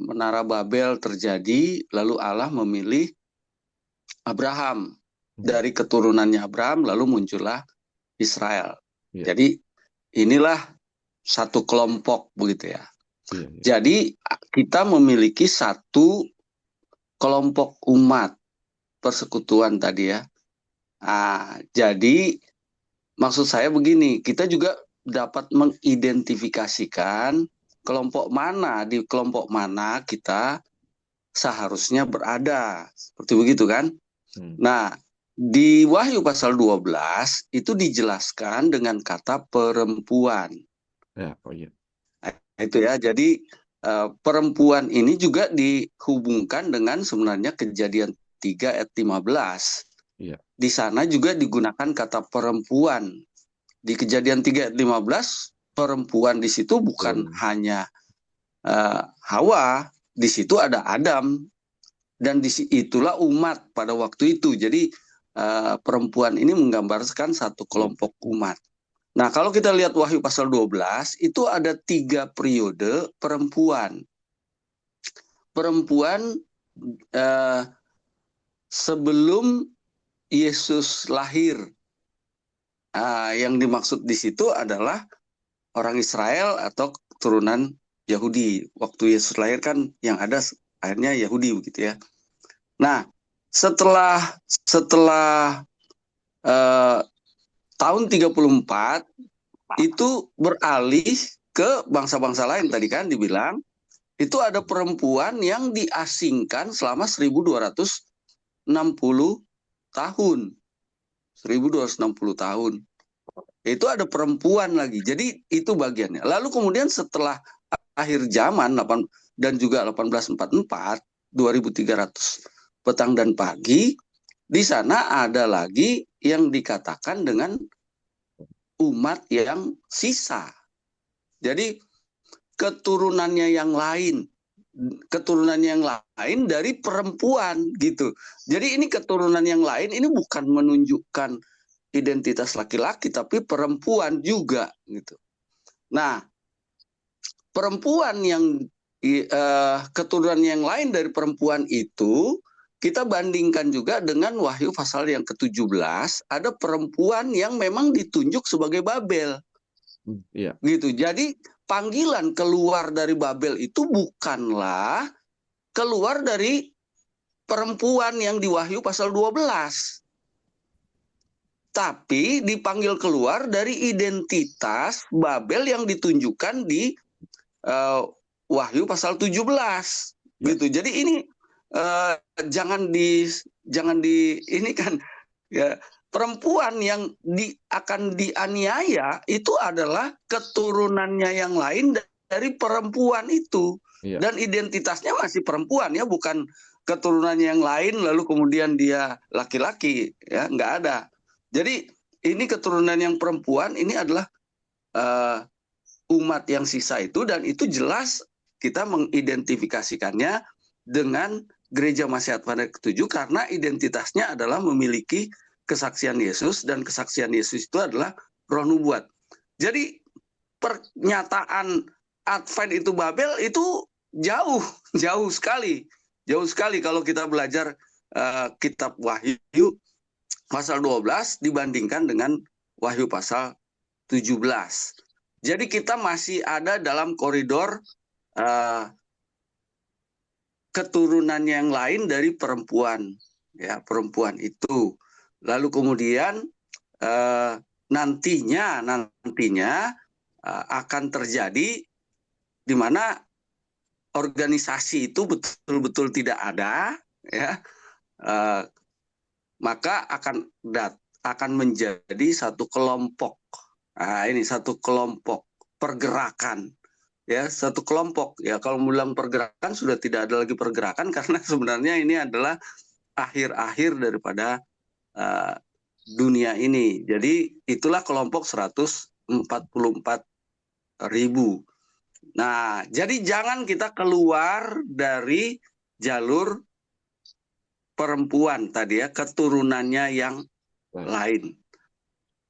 menara Babel terjadi, lalu Allah memilih Abraham. Dari keturunannya Abraham, lalu muncullah Israel.
Ya.
Jadi inilah satu kelompok begitu ya.
Ya.
Jadi kita memiliki satu kelompok umat persekutuan tadi ya. Jadi maksud saya begini, kita juga dapat mengidentifikasikan di kelompok mana kita seharusnya berada. Seperti begitu kan? Nah, di Wahyu pasal 12 itu dijelaskan dengan kata perempuan.
Ya, oh iya.
Itu ya, jadi perempuan ini juga dihubungkan dengan sebenarnya Kejadian 3 ayat 15.
Iya.
Di sana juga digunakan kata perempuan. Di Kejadian 3 ayat 15, perempuan di situ bukan hanya Hawa, di situ ada Adam. Dan itulah umat pada waktu itu. Jadi perempuan ini menggambarkan satu kelompok umat. Nah, kalau kita lihat Wahyu pasal 12, itu ada 3 periode perempuan. Perempuan sebelum Yesus lahir. Yang dimaksud di situ adalah orang Israel atau keturunan Yahudi. Waktu Yesus lahir kan yang ada akhirnya Yahudi begitu ya. Nah, setelah tahun 34 itu beralih ke bangsa-bangsa lain, tadi kan dibilang itu ada perempuan yang diasingkan selama 1260 tahun. 1260 tahun. Itu ada perempuan lagi. Jadi itu bagiannya. Lalu kemudian setelah akhir zaman dan juga 1844, 2300 petang dan pagi, di sana ada lagi yang dikatakan dengan umat yang sisa. Jadi keturunannya yang lain dari perempuan gitu. Jadi ini keturunan yang lain ini bukan menunjukkan identitas laki-laki tapi perempuan juga gitu. Nah, perempuan yang keturunan yang lain dari perempuan itu kita bandingkan juga dengan Wahyu pasal yang ke-17, ada perempuan yang memang ditunjuk sebagai Babel.
Iya.
Gitu. Jadi panggilan keluar dari Babel itu bukanlah keluar dari perempuan yang di Wahyu pasal 12. Tapi dipanggil keluar dari identitas Babel yang ditunjukkan di Wahyu pasal 17.
Ya.
Gitu. Jadi ini jangan di ini kan ya, perempuan yang akan dianiaya itu adalah keturunannya yang lain dari perempuan itu.
Iya.
Dan identitasnya masih perempuan ya, bukan keturunannya yang lain lalu kemudian dia laki-laki ya, nggak ada. Jadi ini keturunan yang perempuan ini adalah umat yang sisa itu, dan itu jelas kita mengidentifikasikannya dengan Gereja Masyihat pada ke-7 karena identitasnya adalah memiliki kesaksian Yesus, dan kesaksian Yesus itu adalah roh nubuat. Jadi pernyataan Advent itu Babel itu jauh sekali kalau kita belajar kitab Wahyu pasal 12 dibandingkan dengan Wahyu pasal 17. Jadi kita masih ada dalam koridor keturunan yang lain dari perempuan, ya, perempuan itu. Lalu kemudian nantinya akan terjadi di mana organisasi itu betul-betul tidak ada, ya, maka akan menjadi satu kelompok. Nah, ini satu kelompok pergerakan, ya, satu kelompok. Ya, kalau bilang pergerakan sudah tidak ada lagi pergerakan karena sebenarnya ini adalah akhir-akhir daripada dunia ini. Jadi itulah kelompok 144.000. Nah, jadi jangan kita keluar dari jalur perempuan tadi ya, keturunannya yang lain.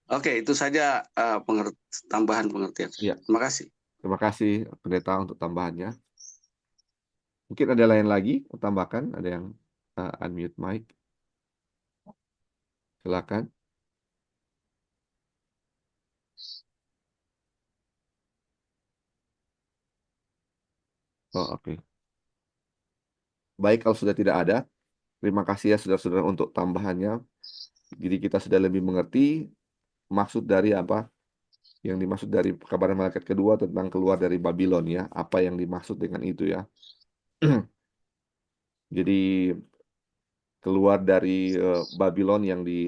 Oke, itu saja tambahan pengertian.
Ya.
Terima kasih.
Terima kasih pendeta untuk tambahannya. Mungkin ada lain lagi tambahkan, ada yang unmute mic. Silakan. Oh, oke. Baik, kalau sudah tidak ada, terima kasih ya saudara-saudara untuk tambahannya. Jadi kita sudah lebih mengerti maksud dari apa yang dimaksud dari kabar malaikat kedua tentang keluar dari Babylon ya. Apa yang dimaksud dengan itu ya. Jadi keluar dari Babylon yang di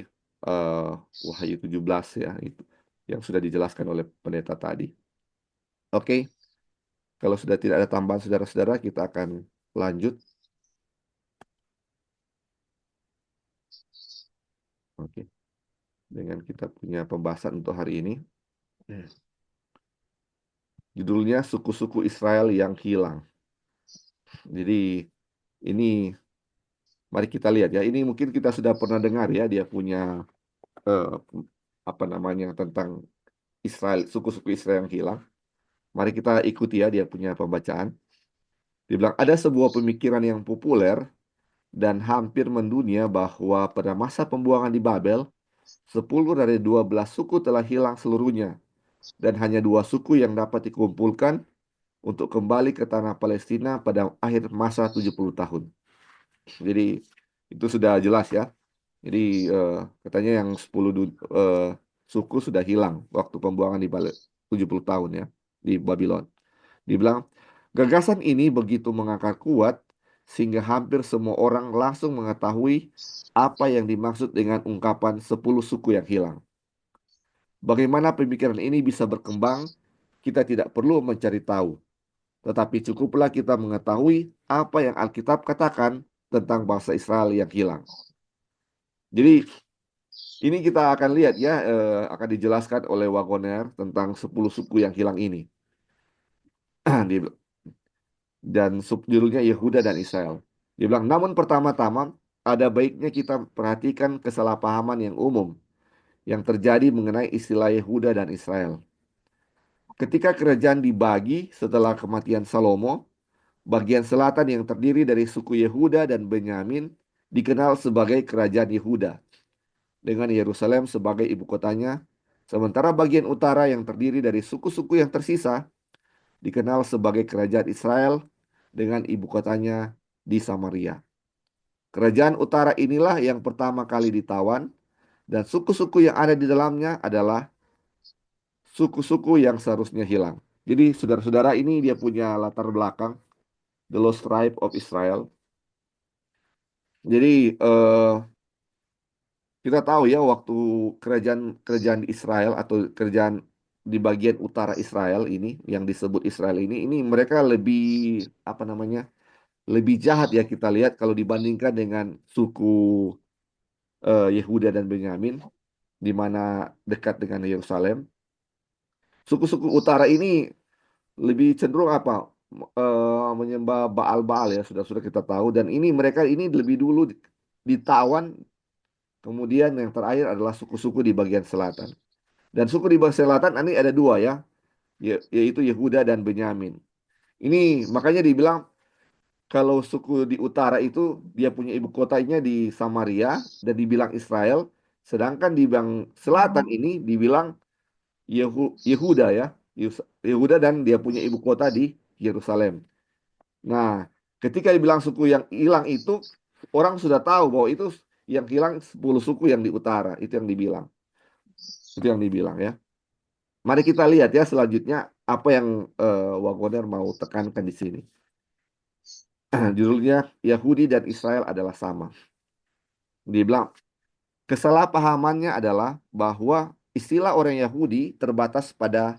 Wahyu 17 ya, itu yang sudah dijelaskan oleh pendeta tadi. Oke. Kalau sudah tidak ada tambahan saudara-saudara, kita akan lanjut. Oke. Dengan kita punya pembahasan untuk hari ini. Judulnya Suku-suku Israel yang hilang. Jadi ini mari kita lihat ya. Ini mungkin kita sudah pernah dengar ya, dia punya apa namanya tentang Israel, suku-suku Israel yang hilang. Mari kita ikuti ya dia punya pembacaan. Dia bilang ada sebuah pemikiran yang populer dan hampir mendunia bahwa pada masa pembuangan di Babel, 10 dari 12 suku telah hilang seluruhnya, dan hanya 2 suku yang dapat dikumpulkan untuk kembali ke tanah Palestina pada akhir masa 70 tahun. Jadi itu sudah jelas ya. Jadi katanya yang 10 suku sudah hilang waktu pembuangan di balik 70 tahun ya di Babylon. Dibilang gagasan ini begitu mengakar kuat sehingga hampir semua orang langsung mengetahui apa yang dimaksud dengan ungkapan 10 suku yang hilang. Bagaimana pemikiran ini bisa berkembang, kita tidak perlu mencari tahu. Tetapi cukuplah kita mengetahui apa yang Alkitab katakan tentang bangsa Israel yang hilang. Jadi ini kita akan lihat ya, akan dijelaskan oleh Wagoner tentang 10 suku yang hilang ini. Dan subjudulnya Yehuda dan Israel. Dia bilang, namun pertama-tama ada baiknya kita perhatikan kesalahpahaman yang umum yang terjadi mengenai istilah Yehuda dan Israel. Ketika kerajaan dibagi setelah kematian Salomo, bagian selatan yang terdiri dari suku Yehuda dan Benyamin dikenal sebagai kerajaan Yehuda, dengan Yerusalem sebagai ibu kotanya, sementara bagian utara yang terdiri dari suku-suku yang tersisa dikenal sebagai kerajaan Israel dengan ibu kotanya di Samaria. Kerajaan utara inilah yang pertama kali ditawan, dan suku-suku yang ada di dalamnya adalah suku-suku yang seharusnya hilang. Jadi saudara-saudara, ini dia punya latar belakang, The Lost Tribe of Israel. Jadi kita tahu ya waktu kerajaan di Israel atau kerajaan di bagian utara Israel ini yang disebut Israel ini mereka lebih apa namanya? Lebih jahat ya kita lihat kalau dibandingkan dengan suku Yehuda dan Benyamin di mana dekat dengan Yerusalem. Suku-suku utara ini lebih cenderung apa? Menyembah Baal-Baal ya, sudah-sudah kita tahu, dan ini mereka ini lebih dulu ditawan. Kemudian yang terakhir adalah suku-suku di bagian selatan. Dan suku di bagian selatan ini ada dua ya, yaitu Yehuda dan Benyamin. Ini makanya dibilang kalau suku di utara itu dia punya ibu kotanya di Samaria dan dibilang Israel, sedangkan di bang selatan ini dibilang Yehuda ya, Yehuda, dan dia punya ibu kota di Yerusalem. Nah, ketika dibilang suku yang hilang itu, orang sudah tahu bahwa itu yang hilang 10 suku yang di utara, itu yang dibilang. Itu yang dibilang ya. Mari kita lihat ya selanjutnya apa yang Wagoner mau tekankan di sini. Judulnya Yahudi dan Israel adalah sama. Dia bilang kesalahpahamannya adalah bahwa istilah orang Yahudi terbatas pada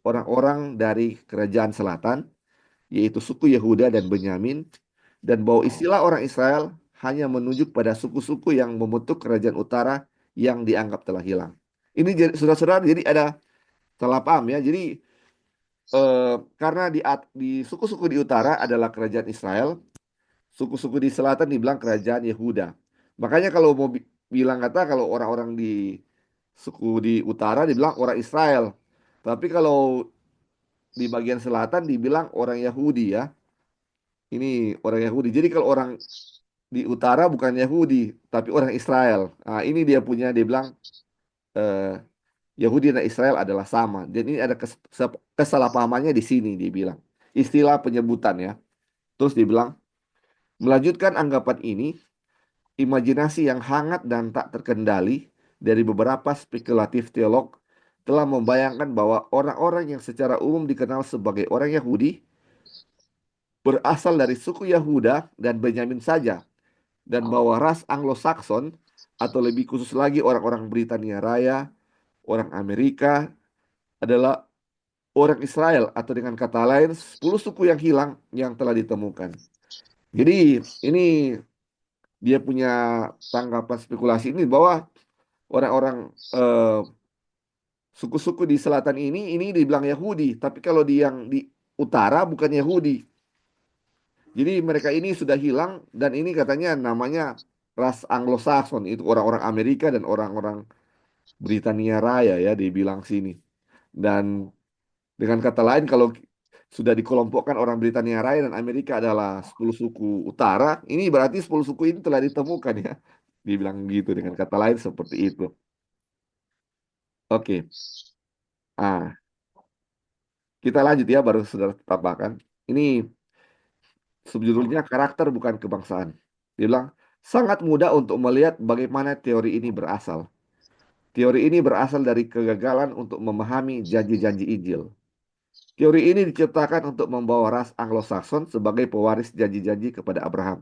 orang-orang dari kerajaan selatan, yaitu suku Yehuda dan Benyamin, dan bahwa istilah orang Israel hanya menunjuk pada suku-suku yang membentuk kerajaan utara yang dianggap telah hilang. Ini saudara-saudara, jadi ada salah paham ya. Jadi karena di suku-suku di utara adalah kerajaan Israel, suku-suku di selatan dibilang kerajaan Yehuda. Makanya kalau mau bilang kata kalau orang-orang di suku di utara dibilang orang Israel. Tapi kalau di bagian selatan dibilang orang Yahudi ya. Ini orang Yahudi. Jadi kalau orang di utara bukan Yahudi, tapi orang Israel. Nah, ini dia punya, dia bilang eh, Yahudi dan Israel adalah sama. Dan ini ada kesalahpahamannya di sini, dia bilang. Istilah penyebutan ya. Terus dibilang, melanjutkan anggapan ini, imajinasi yang hangat dan tak terkendali dari beberapa spekulatif teolog telah membayangkan bahwa orang-orang yang secara umum dikenal sebagai orang Yahudi berasal dari suku Yahuda dan Benyamin saja, dan bahwa ras Anglo-Saxon atau lebih khusus lagi orang-orang Britania Raya, orang Amerika adalah orang Israel, atau dengan kata lain 10 suku yang hilang yang telah ditemukan. Jadi ini dia punya tanggapan spekulasi ini bahwa orang-orang suku-suku di selatan ini dibilang Yahudi, tapi kalau di yang di utara bukan Yahudi. Jadi mereka ini sudah hilang dan ini katanya namanya ras Anglo-Saxon, itu orang-orang Amerika dan orang-orang Britania Raya ya dibilang sini. Dan dengan kata lain kalau sudah dikelompokkan orang Britania Raya dan Amerika adalah 10 suku utara, ini berarti 10 suku ini telah ditemukan ya. Dibilang gitu dengan kata lain seperti itu. Oke. Ah, Kita lanjut ya, baru saudara tambahkan. Ini subjudulnya karakter bukan kebangsaan. Dia bilang, sangat mudah untuk melihat bagaimana teori ini berasal. Teori ini berasal dari kegagalan untuk memahami janji-janji Injil. Teori ini diciptakan untuk membawa ras Anglo-Saxon sebagai pewaris janji-janji kepada Abraham.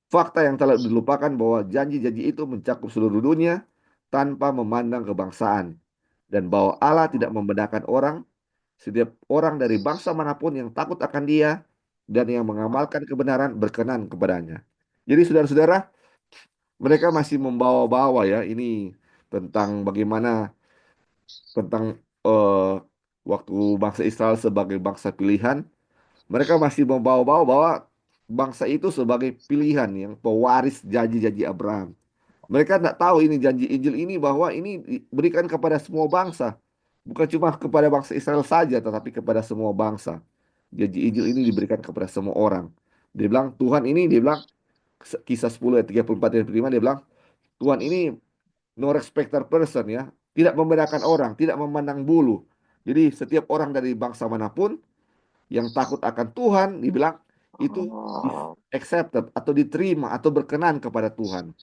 Fakta yang telah dilupakan bahwa janji-janji itu mencakup seluruh dunia tanpa memandang kebangsaan, dan bahwa Allah tidak membedakan orang, setiap orang dari bangsa manapun yang takut akan Dia dan yang mengamalkan kebenaran berkenan kepadanya. Jadi saudara-saudara, mereka masih membawa-bawa ya ini tentang bagaimana tentang eh, waktu bangsa Israel sebagai bangsa pilihan, mereka masih membawa-bawa bahwa bangsa itu sebagai pilihan yang pewaris janji-janji Abraham. Mereka tidak tahu ini janji Injil ini bahwa ini diberikan kepada semua bangsa. Bukan cuma kepada bangsa Israel saja, tetapi kepada semua bangsa. Janji Injil ini diberikan kepada semua orang. Dia bilang, Tuhan ini, dia bilang, kisah 10 ayat 34 dan 35, dia bilang, Tuhan ini no respecter person ya. Tidak membedakan orang, tidak memandang bulu. Jadi setiap orang dari bangsa manapun yang takut akan Tuhan, dibilang, itu accepted atau diterima atau berkenan kepada Tuhan.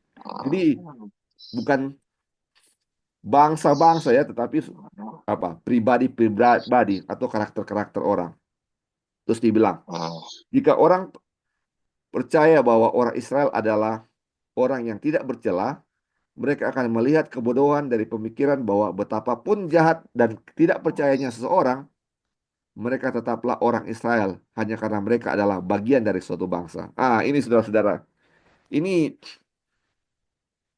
Jadi bukan bangsa-bangsa ya, tetapi apa pribadi-pribadi atau karakter-karakter orang. Terus dibilang, jika orang percaya bahwa orang Israel adalah orang yang tidak bercela, mereka akan melihat kebodohan dari pemikiran bahwa betapapun jahat dan tidak percayanya seseorang, mereka tetaplah orang Israel hanya karena mereka adalah bagian dari suatu bangsa. Ini saudara-saudara, ini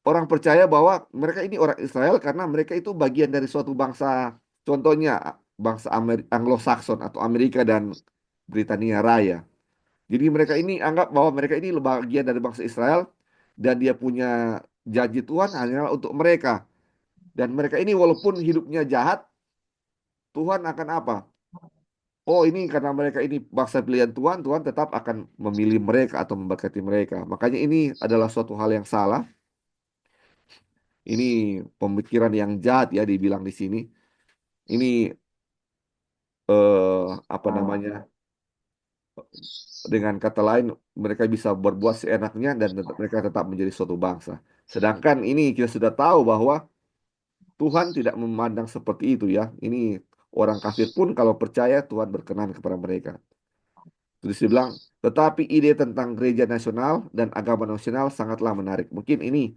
orang percaya bahwa mereka ini orang Israel karena mereka itu bagian dari suatu bangsa. Contohnya bangsa Anglo-Saxon atau Amerika dan Britania Raya. Jadi mereka ini anggap bahwa mereka ini bagian dari bangsa Israel dan dia punya janji Tuhan hanyalah untuk mereka. Dan mereka ini walaupun hidupnya jahat, Tuhan akan apa? Oh ini karena mereka ini bangsa pilihan Tuhan, Tuhan tetap akan memilih mereka atau memberkati mereka. Makanya ini adalah suatu hal yang salah. Ini pemikiran yang jahat ya dibilang di sini. Ini apa namanya? Dengan kata lain, mereka bisa berbuat seenaknya dan mereka tetap menjadi suatu bangsa. Sedangkan ini kita sudah tahu bahwa Tuhan tidak memandang seperti itu ya. Ini orang kafir pun kalau percaya Tuhan berkenan kepada mereka. Terus dia bilang, tetapi ide tentang gereja nasional dan agama nasional sangatlah menarik. Mungkin ini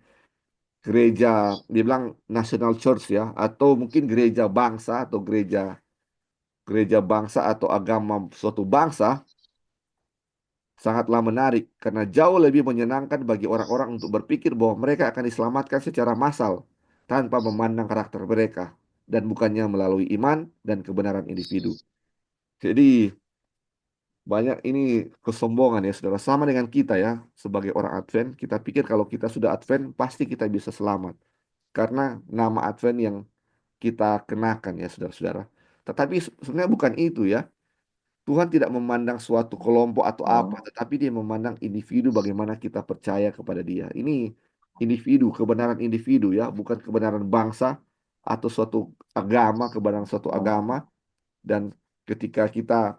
gereja, dia bilang national church ya, atau mungkin gereja bangsa atau gereja gereja bangsa atau agama suatu bangsa sangatlah menarik karena jauh lebih menyenangkan bagi orang-orang untuk berpikir bahwa mereka akan diselamatkan secara massal tanpa memandang karakter mereka dan bukannya melalui iman dan kebenaran individu. Jadi banyak ini kesombongan ya saudara, sama dengan kita ya sebagai orang Advent, kita pikir kalau kita sudah Advent pasti kita bisa selamat karena nama Advent yang kita kenakan ya saudara-saudara. Tetapi sebenarnya bukan itu ya. Tuhan tidak memandang suatu kelompok atau apa, tetapi Dia memandang individu bagaimana kita percaya kepada Dia. Ini individu, kebenaran individu ya, bukan kebenaran bangsa atau suatu agama, kebenaran suatu agama. Dan ketika kita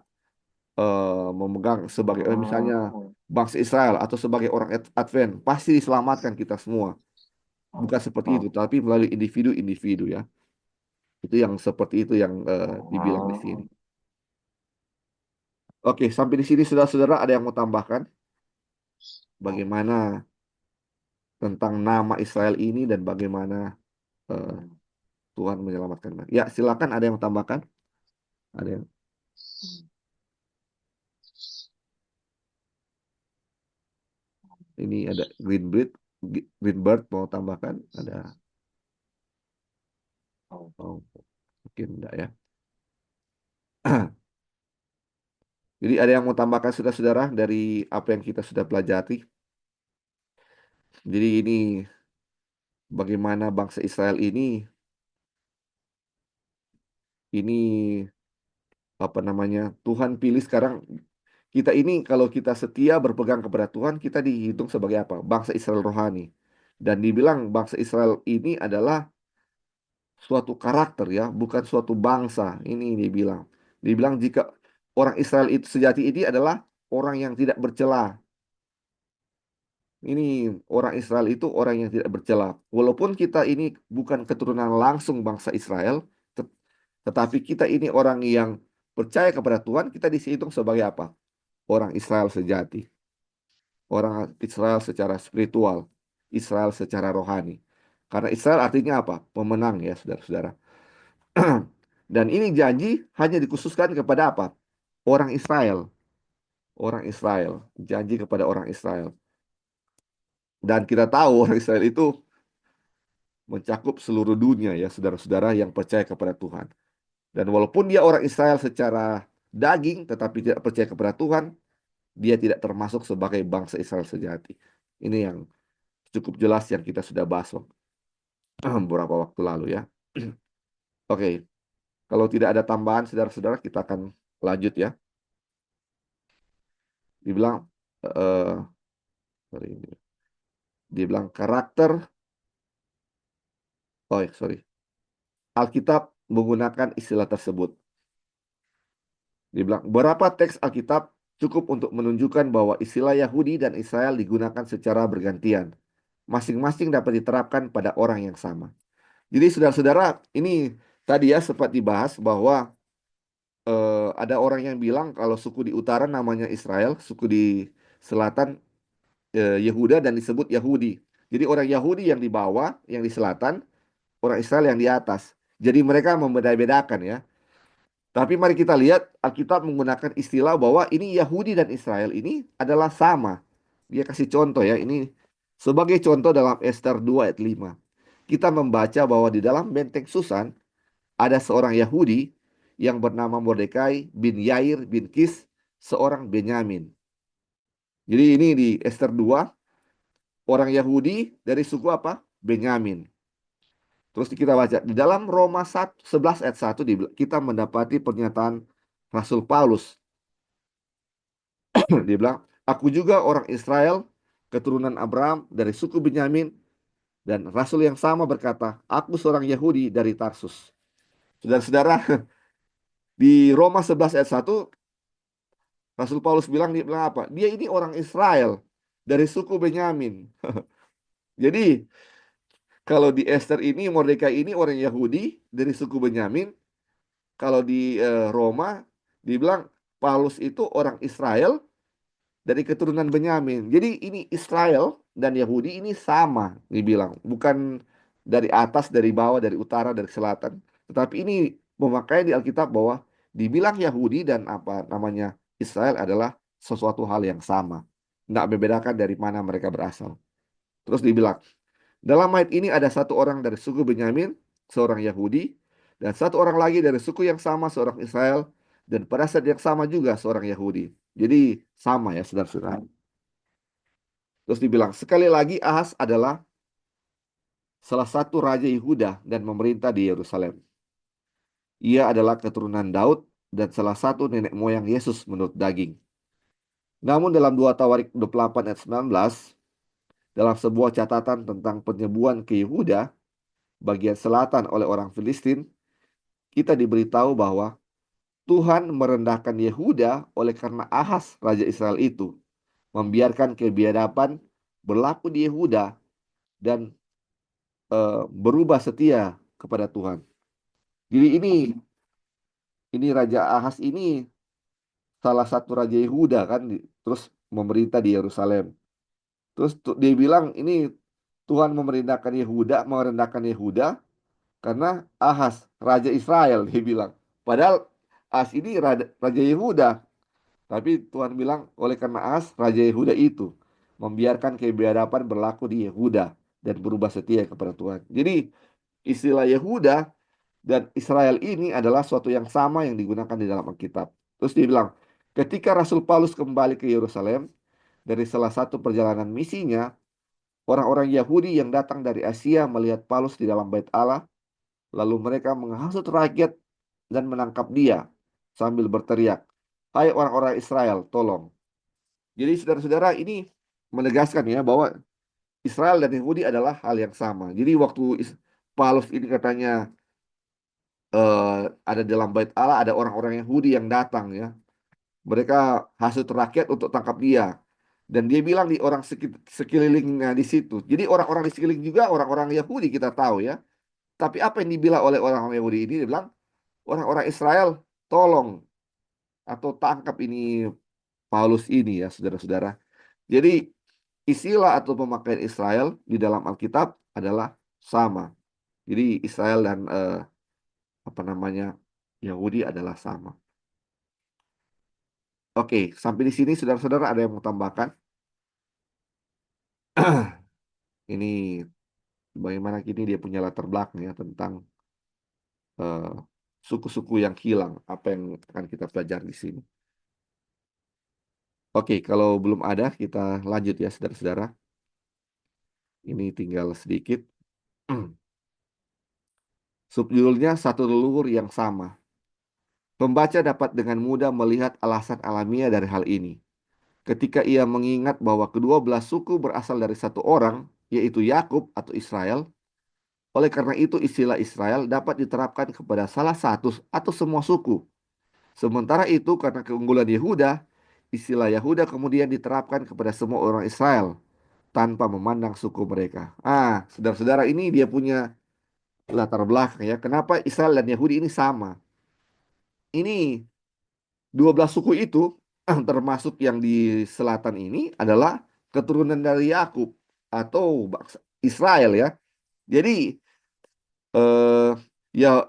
memegang sebagai misalnya bangsa Israel atau sebagai orang Advent, pasti diselamatkan kita semua. Bukan seperti itu, tapi melalui individu-individu ya. Itu yang seperti itu yang dibilang di sini. Oke, sampai di sini saudara-saudara ada yang mau tambahkan? Bagaimana tentang nama Israel ini dan bagaimana eh, Tuhan menyelamatkan mereka. Ya, silakan ada yang mau tambahkan? Ada yang ini ada Greenbird mau tambahkan? Ada oh, mungkin enggak ya. Jadi ada yang mau tambahkan saudara-saudara dari apa yang kita sudah pelajari? Jadi ini bagaimana bangsa Israel ini apa namanya? Tuhan pilih sekarang kita ini kalau kita setia berpegang kepada Tuhan, kita dihitung sebagai apa? Bangsa Israel rohani. Dan dibilang bangsa Israel ini adalah suatu karakter ya, bukan suatu bangsa. Ini dibilang. Dibilang jika orang Israel itu sejati ini adalah orang yang tidak bercela. Ini orang Israel itu orang yang tidak bercela. Walaupun kita ini bukan keturunan langsung bangsa Israel, tet- tetapi kita ini orang yang percaya kepada Tuhan, kita dihitung sebagai apa? Orang Israel sejati. Orang Israel secara spiritual. Israel secara rohani. Karena Israel artinya apa? Pemenang ya, saudara-saudara. Dan ini janji hanya dikhususkan kepada apa? Orang Israel. Orang Israel. Janji kepada orang Israel. Dan kita tahu orang Israel itu mencakup seluruh dunia ya, saudara-saudara yang percaya kepada Tuhan. Dan walaupun dia orang Israel secara daging, tetapi tidak percaya kepada Tuhan, dia tidak termasuk sebagai bangsa Israel sejati. Ini yang cukup jelas yang kita sudah bahas beberapa waktu lalu ya. Oke, kalau tidak ada tambahan, saudara-saudara, kita akan lanjut ya. Dibilang, eh, sorry, dibilang karakter, oh sorry, Alkitab menggunakan istilah tersebut. Dibilang, berapa teks Alkitab cukup untuk menunjukkan bahwa istilah Yahudi dan Israel digunakan secara bergantian. Masing-masing dapat diterapkan pada orang yang sama. Jadi saudara-saudara, ini tadi ya sempat dibahas bahwa ada orang yang bilang kalau suku di utara namanya Israel, suku di selatan Yehuda dan disebut Yahudi. Jadi orang Yahudi yang di bawah, yang di selatan, orang Israel yang di atas. Jadi mereka membeda-bedakan ya. Tapi mari kita lihat Alkitab menggunakan istilah bahwa ini Yahudi dan Israel ini adalah sama. Dia kasih contoh ya, ini sebagai contoh dalam Ester 2 ayat 5. Kita membaca bahwa di dalam benteng Susan ada seorang Yahudi yang bernama Mordekai bin Yair bin Kis, seorang Benyamin. Jadi ini di Ester 2, orang Yahudi dari suku apa? Benyamin. Terus kita baca di dalam Roma 11 ayat 1 kita mendapati pernyataan Rasul Paulus. Dia bilang, aku juga orang Israel, keturunan Abraham dari suku Benyamin, dan Rasul yang sama berkata, aku seorang Yahudi dari Tarsus. Saudara-saudara, di Roma 11 ayat 1, Rasul Paulus dia bilang apa? Dia ini orang Israel dari suku Benyamin. Jadi, kalau di Ester ini, Mordekai ini orang Yahudi dari suku Benyamin. Kalau di Roma, dibilang Paulus itu orang Israel dari keturunan Benyamin. Jadi ini Israel dan Yahudi ini sama dibilang. Bukan dari atas, dari bawah, dari utara, dari selatan. Tetapi ini memakai di Alkitab bahwa dibilang Yahudi dan apa namanya Israel adalah sesuatu hal yang sama. Tidak membedakan dari mana mereka berasal. Terus dibilang, dalam ayat ini ada satu orang dari suku Benyamin, seorang Yahudi, dan satu orang lagi dari suku yang sama, seorang Israel, dan pada saat yang sama juga seorang Yahudi. Jadi sama ya saudara-saudara. Terus dibilang, sekali lagi Ahaz adalah salah satu raja Yehuda dan memerintah di Yerusalem. Ia adalah keturunan Daud dan salah satu nenek moyang Yesus menurut daging. Namun dalam 2 Tawarik 28 ayat 19, dalam sebuah catatan tentang penyebuhan ke Yehuda, bagian selatan oleh orang Filistin, kita diberitahu bahwa Tuhan merendahkan Yehuda oleh karena Ahaz, raja Israel itu, membiarkan kebiadaban berlaku di Yehuda dan berubah setia kepada Tuhan. Jadi ini Raja Ahaz ini salah satu raja Yehuda kan, terus memerintah di Yerusalem. Terus dia bilang ini Tuhan merendahkan Yehuda karena Ahaz, raja Israel, dia bilang. Padahal Ahaz ini raja Yehuda. Tapi Tuhan bilang oleh karena Ahaz, raja Yehuda itu membiarkan kebiadaban berlaku di Yehuda dan berubah setia kepada Tuhan. Jadi istilah Yehuda dan Israel ini adalah suatu yang sama yang digunakan di dalam Alkitab. Terus dia bilang, ketika Rasul Paulus kembali ke Yerusalem dari salah satu perjalanan misinya, orang-orang Yahudi yang datang dari Asia melihat Paulus di dalam bait Allah, lalu mereka menghasut rakyat dan menangkap dia sambil berteriak, hai orang-orang Israel, tolong. Jadi saudara-saudara ini menegaskan ya bahwa Israel dan Yahudi adalah hal yang sama. Jadi waktu Paulus ini katanya ada dalam bait Allah ada orang-orang Yahudi yang datang ya. Mereka hasut rakyat untuk tangkap dia. Dan dia bilang di orang sekelilingnya di situ. Jadi orang-orang di sekeliling juga orang-orang Yahudi kita tahu ya. Tapi apa yang dibilang oleh orang-orang Yahudi ini? Dia bilang, orang-orang Israel, tolong atau tangkap ini Paulus ini ya, saudara-saudara. Jadi istilah atau pemakaian Israel di dalam Alkitab adalah sama. Jadi Israel dan apa namanya Yahudi adalah sama. Oke, sampai di sini saudara-saudara ada yang mau tambahkan? Ini bagaimana kini dia punya latar belakang ya tentang eh, suku-suku yang hilang. Apa yang akan kita pelajari di sini? Oke, kalau belum ada kita lanjut ya saudara-saudara. Ini tinggal sedikit. Subjudulnya satu leluhur yang sama. Pembaca dapat dengan mudah melihat alasan alamiah dari hal ini. Ketika ia mengingat bahwa kedua belas suku berasal dari satu orang, yaitu Yakub atau Israel. Oleh karena itu istilah Israel dapat diterapkan kepada salah satu atau semua suku. Sementara itu karena keunggulan Yehuda, istilah Yahuda kemudian diterapkan kepada semua orang Israel tanpa memandang suku mereka. Saudara-saudara, ini dia punya latar belakang ya. Kenapa Israel dan Yahudi ini sama? Ini 12 suku itu termasuk yang di selatan ini adalah keturunan dari Yakub atau bangsa Israel ya. Jadi eh ya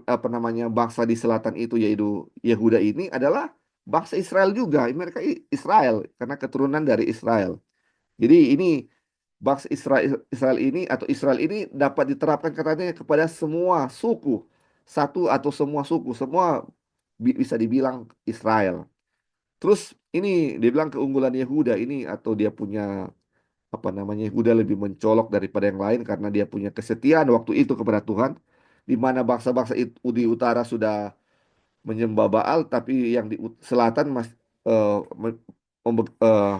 apa namanya bangsa di selatan itu yaitu Yehuda ini adalah bangsa Israel juga. Mereka Israel karena keturunan dari Israel. Jadi ini bangsa Israel ini atau Israel ini dapat diterapkan katanya kepada semua suku, satu atau semua suku, semua bisa dibilang Israel. Terus ini dia bilang keunggulan Yehuda ini atau dia punya apa namanya Yehuda lebih mencolok daripada yang lain karena dia punya kesetiaan waktu itu kepada Tuhan, di mana bangsa-bangsa itu di utara sudah menyembah Baal, tapi yang di selatan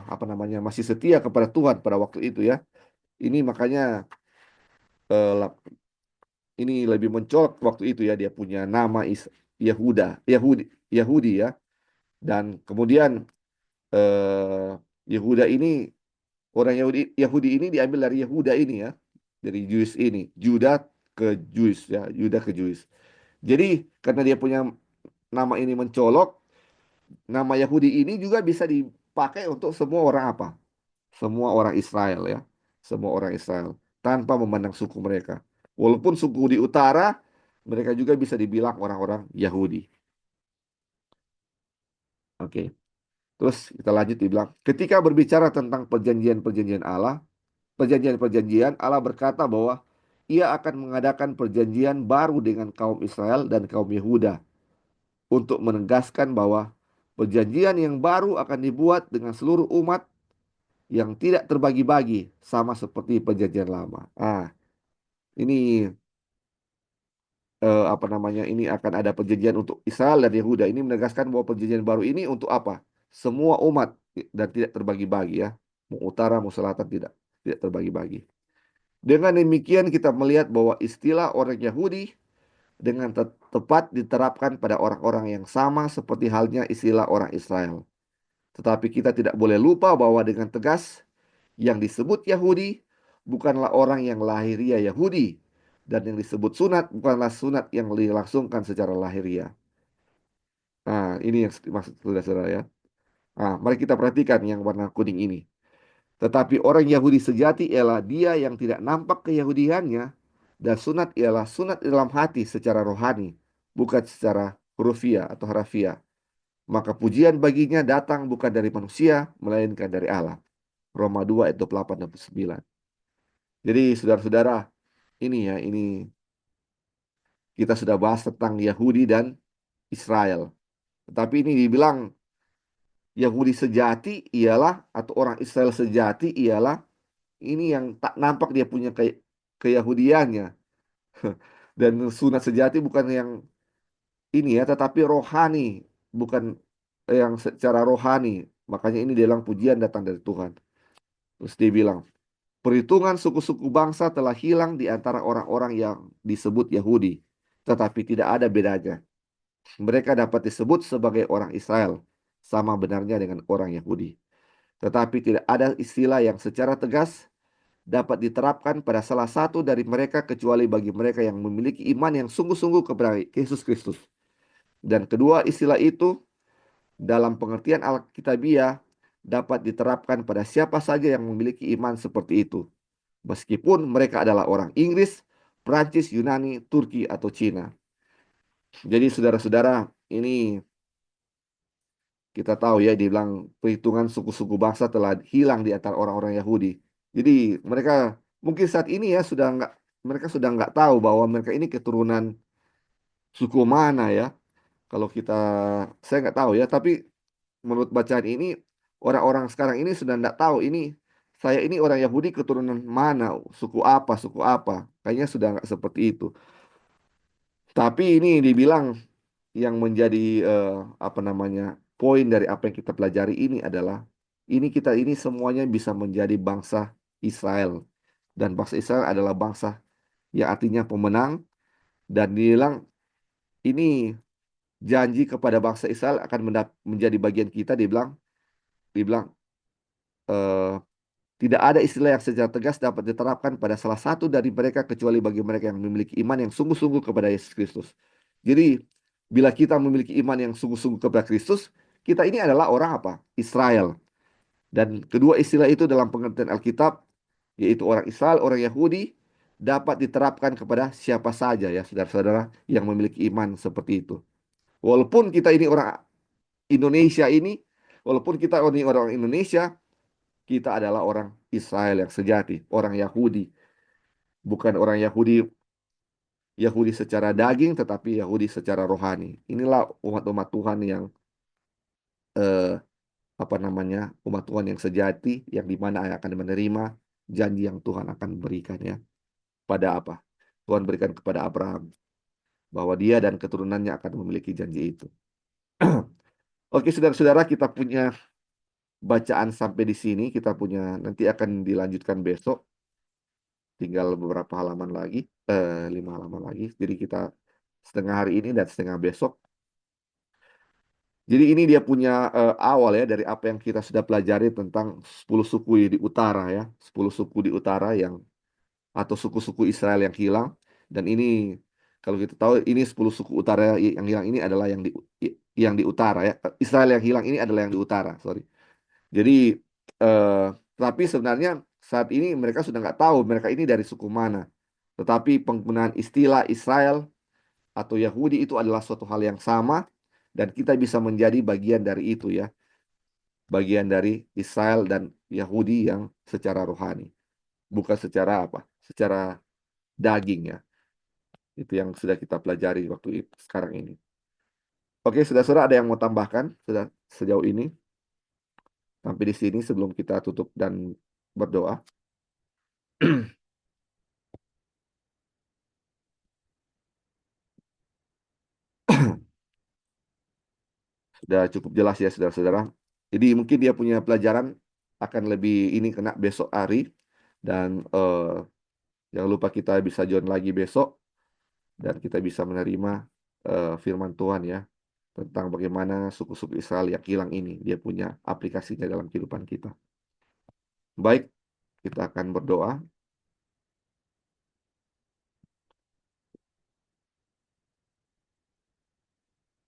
apa namanya masih setia kepada Tuhan pada waktu itu ya. Ini makanya eh, ini lebih mencolok waktu itu ya dia punya nama Yehuda, Yahudi ya. Dan kemudian eh, Yehuda ini orang Yahudi ini diambil dari Yehuda ini ya, dari Jewish ini, Juda ke Jewish ya, Juda ke Jewish. Jadi karena dia punya nama ini mencolok, nama Yahudi ini juga bisa dipakai untuk semua orang apa? Semua orang Israel ya, semua orang Israel tanpa memandang suku mereka. Walaupun suku di utara, mereka juga bisa dibilang orang-orang Yahudi. Oke, terus kita lanjut dibilang, ketika berbicara tentang perjanjian-perjanjian Allah, perjanjian-perjanjian, Allah berkata bahwa Ia akan mengadakan perjanjian baru dengan kaum Israel dan kaum Yehuda untuk menegaskan bahwa perjanjian yang baru akan dibuat dengan seluruh umat yang tidak terbagi-bagi sama seperti perjanjian lama. Ini apa namanya? Ini akan ada perjanjian untuk Israel dan Yehuda. Ini menegaskan bahwa perjanjian baru ini untuk apa? Semua umat dan tidak terbagi-bagi ya. Mau utara, mau selatan tidak terbagi-bagi. Dengan demikian kita melihat bahwa istilah orang Yahudi dengan tepat diterapkan pada orang-orang yang sama seperti halnya istilah orang Israel. Tetapi kita tidak boleh lupa bahwa dengan tegas yang disebut Yahudi bukanlah orang yang lahiriah Yahudi dan yang disebut sunat bukanlah sunat yang dilangsungkan secara lahiriah. Ini yang maksud saudara-saudara ya. Mari kita perhatikan yang warna kuning ini. Tetapi orang Yahudi sejati ialah dia yang tidak nampak keyahudiannya dan sunat ialah sunat dalam hati secara rohani, bukan secara hurufiah atau harafiah. Maka pujian baginya datang bukan dari manusia, melainkan dari Allah. Roma 2 ayat 28 dan 9. Jadi saudara-saudara, ini ya, ini kita sudah bahas tentang Yahudi dan Israel. Tetapi ini dibilang Yahudi sejati ialah atau orang Israel sejati ialah ini yang tak nampak dia punya keyahudiannya. Dan sunat sejati bukan yang ini ya, tetapi rohani, bukan yang secara rohani. Makanya ini dia bilang pujian datang dari Tuhan. Terus dia bilang, perhitungan suku-suku bangsa telah hilang di antara orang-orang yang disebut Yahudi. tetapi tidak ada bedanya. Mereka dapat disebut sebagai orang Israel, sama benarnya dengan orang Yahudi. Tetapi tidak ada istilah yang secara tegas dapat diterapkan pada salah satu dari mereka kecuali bagi mereka yang memiliki iman yang sungguh-sungguh kepada Yesus Kristus. Dan kedua istilah itu dalam pengertian Alkitabiah dapat diterapkan pada siapa saja yang memiliki iman seperti itu, meskipun mereka adalah orang Inggris, Prancis, Yunani, Turki, atau Cina. Jadi saudara-saudara, ini kita tahu ya, dibilang perhitungan suku-suku bangsa telah hilang di antara orang-orang Yahudi. Jadi mereka mungkin saat ini ya mereka sudah nggak tahu bahwa mereka ini keturunan suku mana ya. Kalau saya nggak tahu ya, tapi menurut bacaan ini orang-orang sekarang ini sudah nggak tahu saya ini orang Yahudi keturunan mana, suku apa. Kayaknya sudah nggak seperti itu. Tapi ini dibilang yang menjadi apa namanya poin dari apa yang kita pelajari ini adalah kita ini semuanya bisa menjadi bangsa Israel, dan bangsa Israel adalah bangsa yang artinya pemenang, dan dibilang ini janji kepada bangsa Israel akan menjadi bagian kita. Dibilang eh, tidak ada istilah yang secara tegas dapat diterapkan pada salah satu dari mereka kecuali bagi mereka yang memiliki iman yang sungguh-sungguh kepada Yesus Kristus. Jadi, bila kita memiliki iman yang sungguh-sungguh kepada Kristus, kita ini adalah orang apa? Israel. Dan kedua istilah itu dalam pengertian Alkitab, yaitu orang Israel, orang Yahudi, dapat diterapkan kepada siapa saja ya, saudara-saudara yang memiliki iman seperti itu. Walaupun kita ini orang Indonesia ini, walaupun kita ini orang Indonesia, kita adalah orang Israel yang sejati, orang Yahudi, bukan orang Yahudi secara daging, tetapi Yahudi secara rohani. Inilah umat-umat Tuhan yang eh, apa namanya, umat Tuhan yang sejati, yang dimana akan menerima janji yang Tuhan akan berikan ya. Pada apa? Tuhan berikan kepada Abraham bahwa dia dan keturunannya akan memiliki janji itu. Oke, saudara-saudara, kita punya bacaan sampai di sini. Kita punya, nanti akan dilanjutkan besok. Tinggal beberapa halaman lagi, 5 halaman lagi. Jadi kita setengah hari ini dan setengah besok. Jadi ini dia punya awal ya dari apa yang kita sudah pelajari tentang 10 suku di utara ya. 10 suku di utara atau suku-suku Israel yang hilang. Dan ini kalau kita tahu ini 10 suku utara yang hilang ini adalah yang di utara ya. Israel yang hilang ini adalah yang di utara, sorry. Jadi eh, tapi sebenarnya saat ini mereka sudah nggak tahu mereka ini dari suku mana. Tetapi penggunaan istilah Israel atau Yahudi itu adalah suatu hal yang sama, dan kita bisa menjadi bagian dari itu ya. Bagian dari Israel dan Yahudi yang secara rohani. Bukan secara apa? Secara daging ya. Itu yang sudah kita pelajari waktu itu, sekarang ini. Oke, saudara-saudara, ada yang mau tambahkan sudah sejauh ini? Sampai di sini sebelum kita tutup dan berdoa. Sudah cukup jelas ya saudara-saudara. Jadi mungkin dia punya pelajaran akan lebih ini kena besok hari. Dan jangan lupa kita bisa join lagi besok. Dan kita bisa menerima firman Tuhan ya. Tentang bagaimana suku-suku Israel yang hilang ini. Dia punya aplikasinya dalam kehidupan kita. Baik, kita akan berdoa.